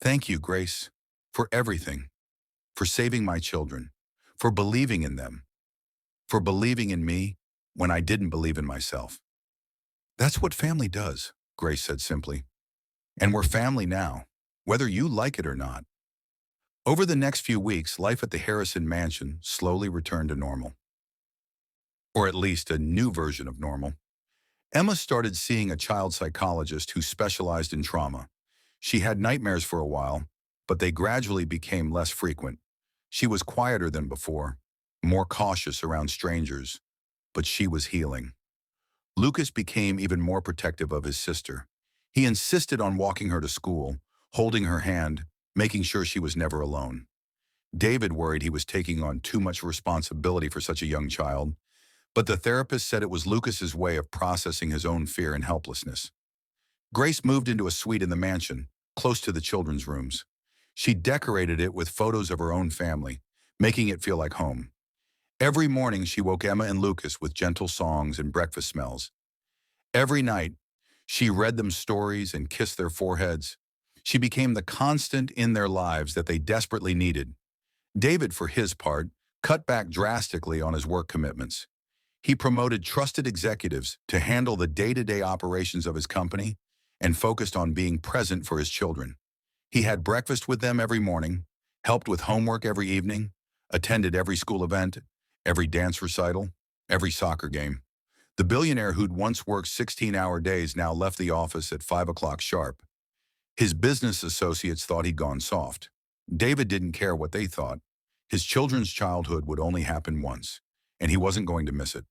"Thank you, Grace, for everything. For saving my children. For believing in them. For believing in me when I didn't believe in myself." "That's what family does," Grace said simply. "And we're family now, whether you like it or not." Over the next few weeks, life at the Harrison mansion slowly returned to normal. Or at least a new version of normal. Emma started seeing a child psychologist who specialized in trauma. She had nightmares for a while, but they gradually became less frequent. She was quieter than before, more cautious around strangers, but she was healing. Lucas became even more protective of his sister. He insisted on walking her to school, holding her hand, making sure she was never alone. David worried he was taking on too much responsibility for such a young child, but the therapist said it was Lucas's way of processing his own fear and helplessness. Grace moved into a suite in the mansion, close to the children's rooms. She decorated it with photos of her own family, making it feel like home. Every morning she woke Emma and Lucas with gentle songs and breakfast smells. Every night, she read them stories and kissed their foreheads. She became the constant in their lives that they desperately needed. David, for his part, cut back drastically on his work commitments. He promoted trusted executives to handle the day-to-day operations of his company and focused on being present for his children. He had breakfast with them every morning, helped with homework every evening, attended every school event, every dance recital, every soccer game. The billionaire who'd once worked 16-hour days now left the office at 5 o'clock sharp. His business associates thought he'd gone soft. David didn't care what they thought. His children's childhood would only happen once, and he wasn't going to miss it.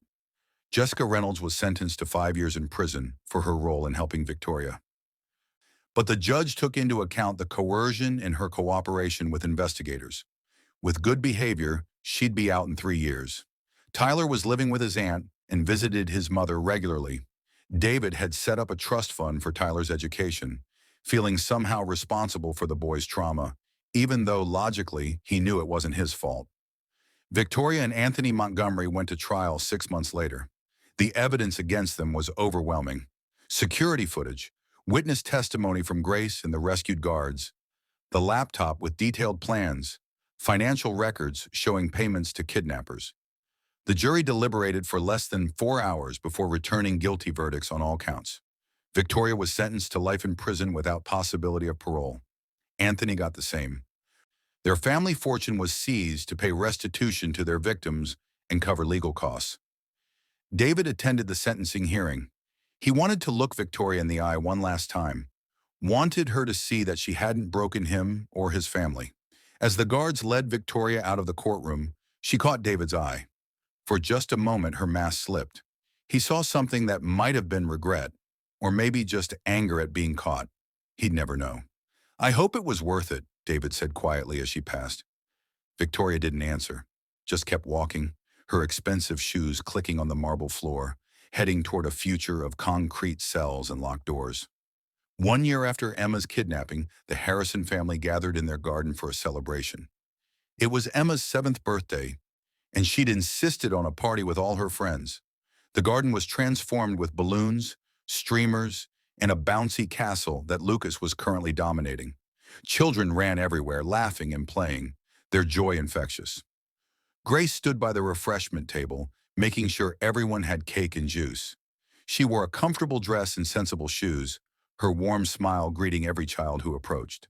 Jessica Reynolds was sentenced to 5 years in prison for her role in helping Victoria. But the judge took into account the coercion and her cooperation with investigators. With good behavior, she'd be out in 3 years. Tyler was living with his aunt and visited his mother regularly. David had set up a trust fund for Tyler's education, feeling somehow responsible for the boy's trauma, even though logically he knew it wasn't his fault. Victoria and Anthony Montgomery went to trial 6 months later. The evidence against them was overwhelming. Security footage, witness testimony from Grace and the rescued guards, the laptop with detailed plans, financial records showing payments to kidnappers. The jury deliberated for less than 4 hours before returning guilty verdicts on all counts. Victoria was sentenced to life in prison without possibility of parole. Anthony got the same. Their family fortune was seized to pay restitution to their victims and cover legal costs. David attended the sentencing hearing. He wanted to look Victoria in the eye one last time, wanted her to see that she hadn't broken him or his family. As the guards led Victoria out of the courtroom, she caught David's eye. For just a moment, her mask slipped. He saw something that might have been regret, or maybe just anger at being caught. He'd never know. "I hope it was worth it," David said quietly as she passed. Victoria didn't answer, just kept walking, her expensive shoes clicking on the marble floor, heading toward a future of concrete cells and locked doors. 1 year after Emma's kidnapping, the Harrison family gathered in their garden for a celebration. It was Emma's 7th birthday, and she'd insisted on a party with all her friends. The garden was transformed with balloons, streamers, and a bouncy castle that Lucas was currently dominating. Children ran everywhere, laughing and playing, their joy infectious. Grace stood by the refreshment table, making sure everyone had cake and juice. She wore a comfortable dress and sensible shoes, her warm smile greeting every child who approached.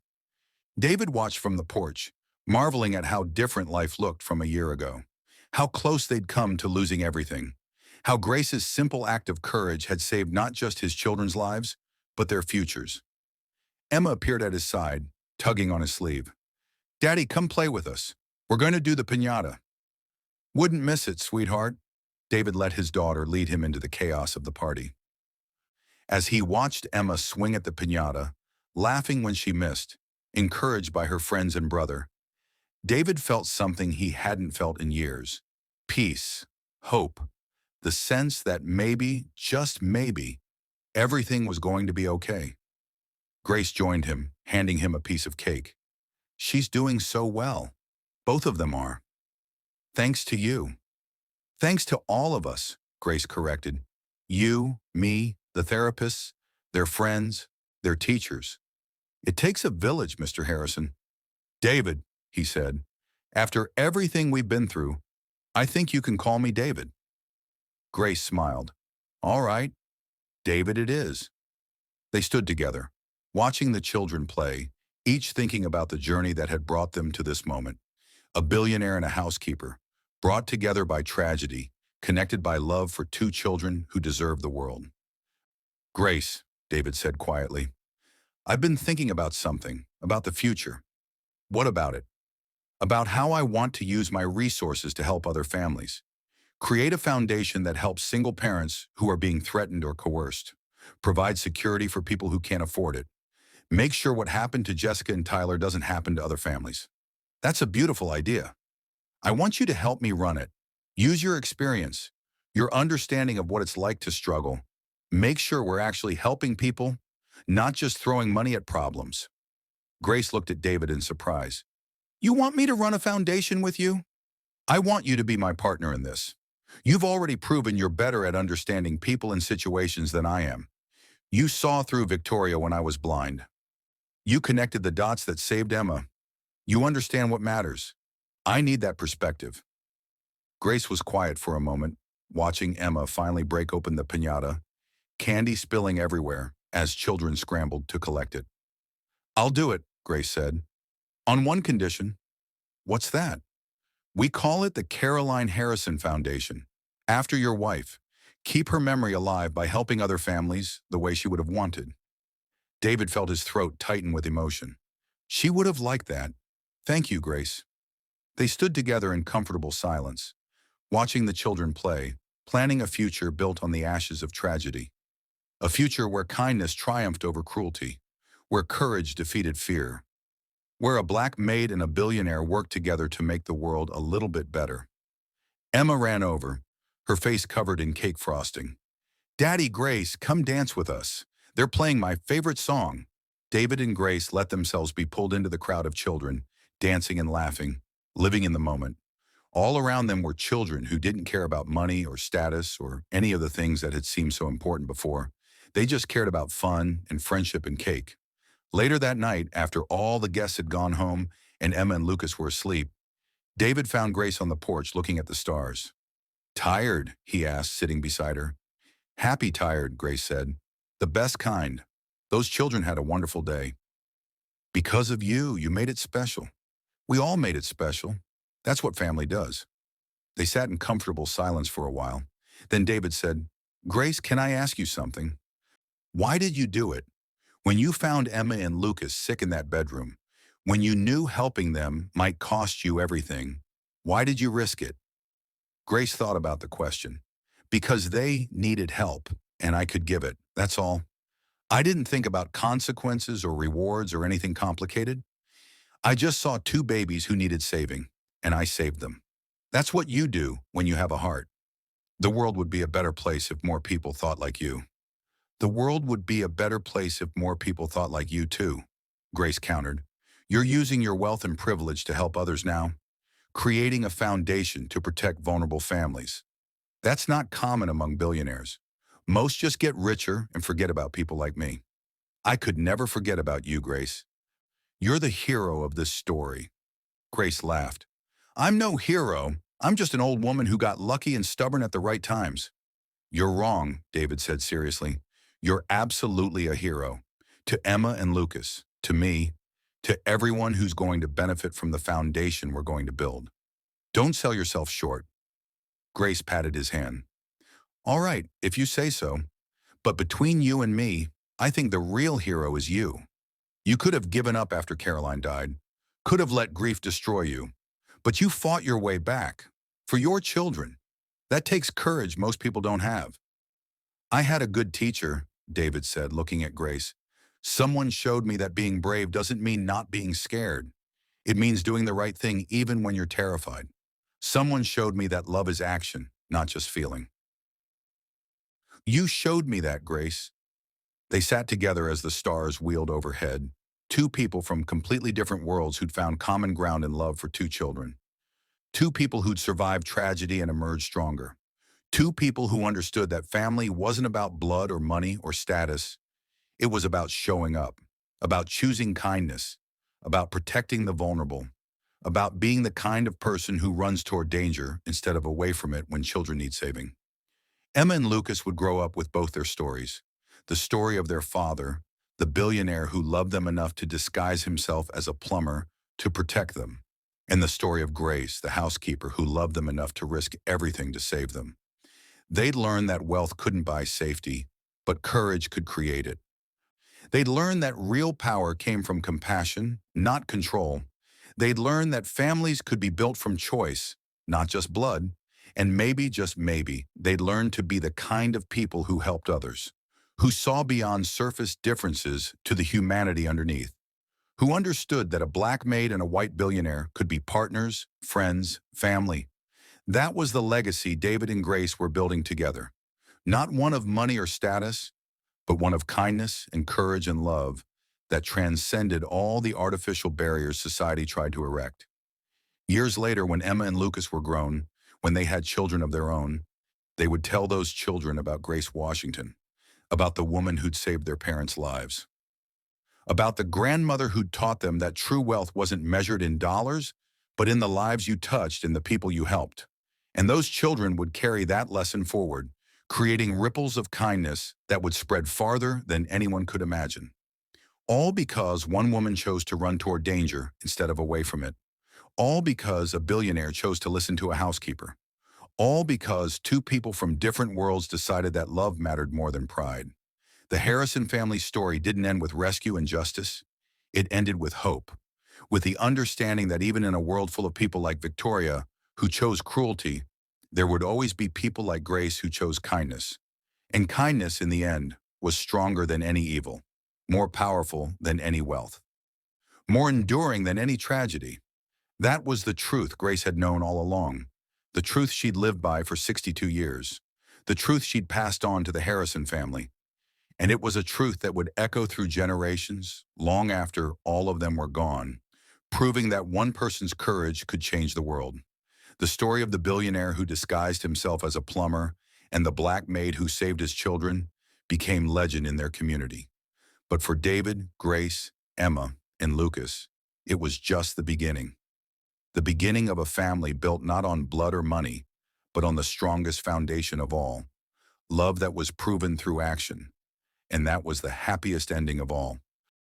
David watched from the porch, marveling at how different life looked from a year ago. How close they'd come to losing everything. How Grace's simple act of courage had saved not just his children's lives, but their futures. Emma appeared at his side, tugging on his sleeve. "Daddy, come play with us. We're going to do the piñata." "Wouldn't miss it, sweetheart." David let his daughter lead him into the chaos of the party. As he watched Emma swing at the piñata, laughing when she missed, encouraged by her friends and brother, David felt something he hadn't felt in years. Peace, hope, the sense that maybe, just maybe, everything was going to be okay. Grace joined him, handing him a piece of cake. "She's doing so well. Both of them are. Thanks to you." "Thanks to all of us," Grace corrected. "You, me, the therapists, their friends, their teachers. It takes a village, Mr. Harrison." "David," he said, "after everything we've been through, I think you can call me David." Grace smiled. "All right, David it is." They stood together, watching the children play, each thinking about the journey that had brought them to this moment. A billionaire and a housekeeper, brought together by tragedy, connected by love for 2 children who deserve the world. "Grace," David said quietly, "I've been thinking about something, about the future." "What about it?" "About how I want to use my resources to help other families. Create a foundation that helps single parents who are being threatened or coerced. Provide security for people who can't afford it. Make sure what happened to Jessica and Tyler doesn't happen to other families." "That's a beautiful idea. I want you to help me run it. Use your experience, your understanding of what it's like to struggle. Make sure we're actually helping people, not just throwing money at problems." Grace looked at David in surprise. "You want me to run a foundation with you?" "I want you to be my partner in this. You've already proven you're better at understanding people and situations than I am. You saw through Victoria when I was blind. You connected the dots that saved Emma. You understand what matters. I need that perspective." Grace was quiet for a moment, watching Emma finally break open the piñata, candy spilling everywhere as children scrambled to collect it. "I'll do it," Grace said. "On one condition." "What's that?" "We call it the Caroline Harrison Foundation, after your wife. Keep her memory alive by helping other families the way she would have wanted." David felt his throat tighten with emotion. "She would have liked that. Thank you, Grace." They stood together in comfortable silence, watching the children play, planning a future built on the ashes of tragedy. A future where kindness triumphed over cruelty, where courage defeated fear, where a black maid and a billionaire worked together to make the world a little bit better. Emma ran over, her face covered in cake frosting. "Daddy, Grace, come dance with us. They're playing my favorite song." David and Grace let themselves be pulled into the crowd of children, dancing and laughing, living in the moment. All around them were children who didn't care about money or status or any of the things that had seemed so important before. They just cared about fun and friendship and cake. Later that night, after all the guests had gone home and Emma and Lucas were asleep, David found Grace on the porch looking at the stars. "Tired?" he asked, sitting beside her. "Happy tired," Grace said. "The best kind. Those children had a wonderful day. Because of you, you made it special. We all made it special. That's what family does." They sat in comfortable silence for a while. Then David said, "Grace, can I ask you something? Why did you do it? When you found Emma and Lucas sick in that bedroom, when you knew helping them might cost you everything, why did you risk it?" Grace thought about the question. "Because they needed help, and I could give it, that's all. I didn't think about consequences or rewards or anything complicated. I just saw two babies who needed saving, and I saved them. That's what you do when you have a heart. The world would be a better place if more people thought like you." "The world would be a better place if more people thought like you too," Grace countered. "You're using your wealth and privilege to help others now, creating a foundation to protect vulnerable families. That's not common among billionaires. Most just get richer and forget about people like me. I could never forget about you, Grace. You're the hero of this story." Grace laughed. "I'm no hero. I'm just an old woman who got lucky and stubborn at the right times." "You're wrong," David said seriously. "You're absolutely a hero. To Emma and Lucas, to me, to everyone who's going to benefit from the foundation we're going to build. Don't sell yourself short." Grace patted his hand. "All right, if you say so. But between you and me, I think the real hero is you. You could have given up after Caroline died, could have let grief destroy you, but you fought your way back. For your children. That takes courage most people don't have." "I had a good teacher," David said, looking at Grace. "Someone showed me that being brave doesn't mean not being scared. It means doing the right thing even when you're terrified. Someone showed me that love is action, not just feeling." "You showed me that, Grace." They sat together as the stars wheeled overhead, two people from completely different worlds who'd found common ground in love for two children. Two people who'd survived tragedy and emerged stronger. Two people who understood that family wasn't about blood or money or status. It was about showing up, about choosing kindness, about protecting the vulnerable, about being the kind of person who runs toward danger instead of away from it when children need saving. Emma and Lucas would grow up with both their stories. The story of their father, the billionaire who loved them enough to disguise himself as a plumber to protect them, and the story of Grace, the housekeeper who loved them enough to risk everything to save them. They'd learned that wealth couldn't buy safety, but courage could create it. They'd learned that real power came from compassion, not control. They'd learned that families could be built from choice, not just blood. And maybe, just maybe, they'd learned to be the kind of people who helped others, who saw beyond surface differences to the humanity underneath, who understood that a black maid and a white billionaire could be partners, friends, family. That was the legacy David and Grace were building together. Not one of money or status, but one of kindness and courage and love that transcended all the artificial barriers society tried to erect. Years later, when Emma and Lucas were grown, when they had children of their own, they would tell those children about Grace Washington, about the woman who'd saved their parents' lives, about the grandmother who'd taught them that true wealth wasn't measured in dollars, but in the lives you touched and the people you helped. And those children would carry that lesson forward, creating ripples of kindness that would spread farther than anyone could imagine. All because one woman chose to run toward danger instead of away from it. All because a billionaire chose to listen to a housekeeper. All because two people from different worlds decided that love mattered more than pride. The Harrison family story didn't end with rescue and justice. It ended with hope, with the understanding that even in a world full of people like Victoria, who chose cruelty, there would always be people like Grace who chose kindness. And kindness, in the end, was stronger than any evil. more powerful than any wealth, more enduring than any tragedy. That was the truth Grace had known all along, the truth she'd lived by for 62 years, the truth she'd passed on to the Harrison family. And it was a truth that would echo through generations, long after all of them were gone, proving that one person's courage could change the world. The story of the billionaire who disguised himself as a plumber and the black maid who saved his children became legend in their community. But for David, Grace, Emma, and Lucas, it was just the beginning. The beginning of a family built not on blood or money, but on the strongest foundation of all, love that was proven through action. And that was the happiest ending of all.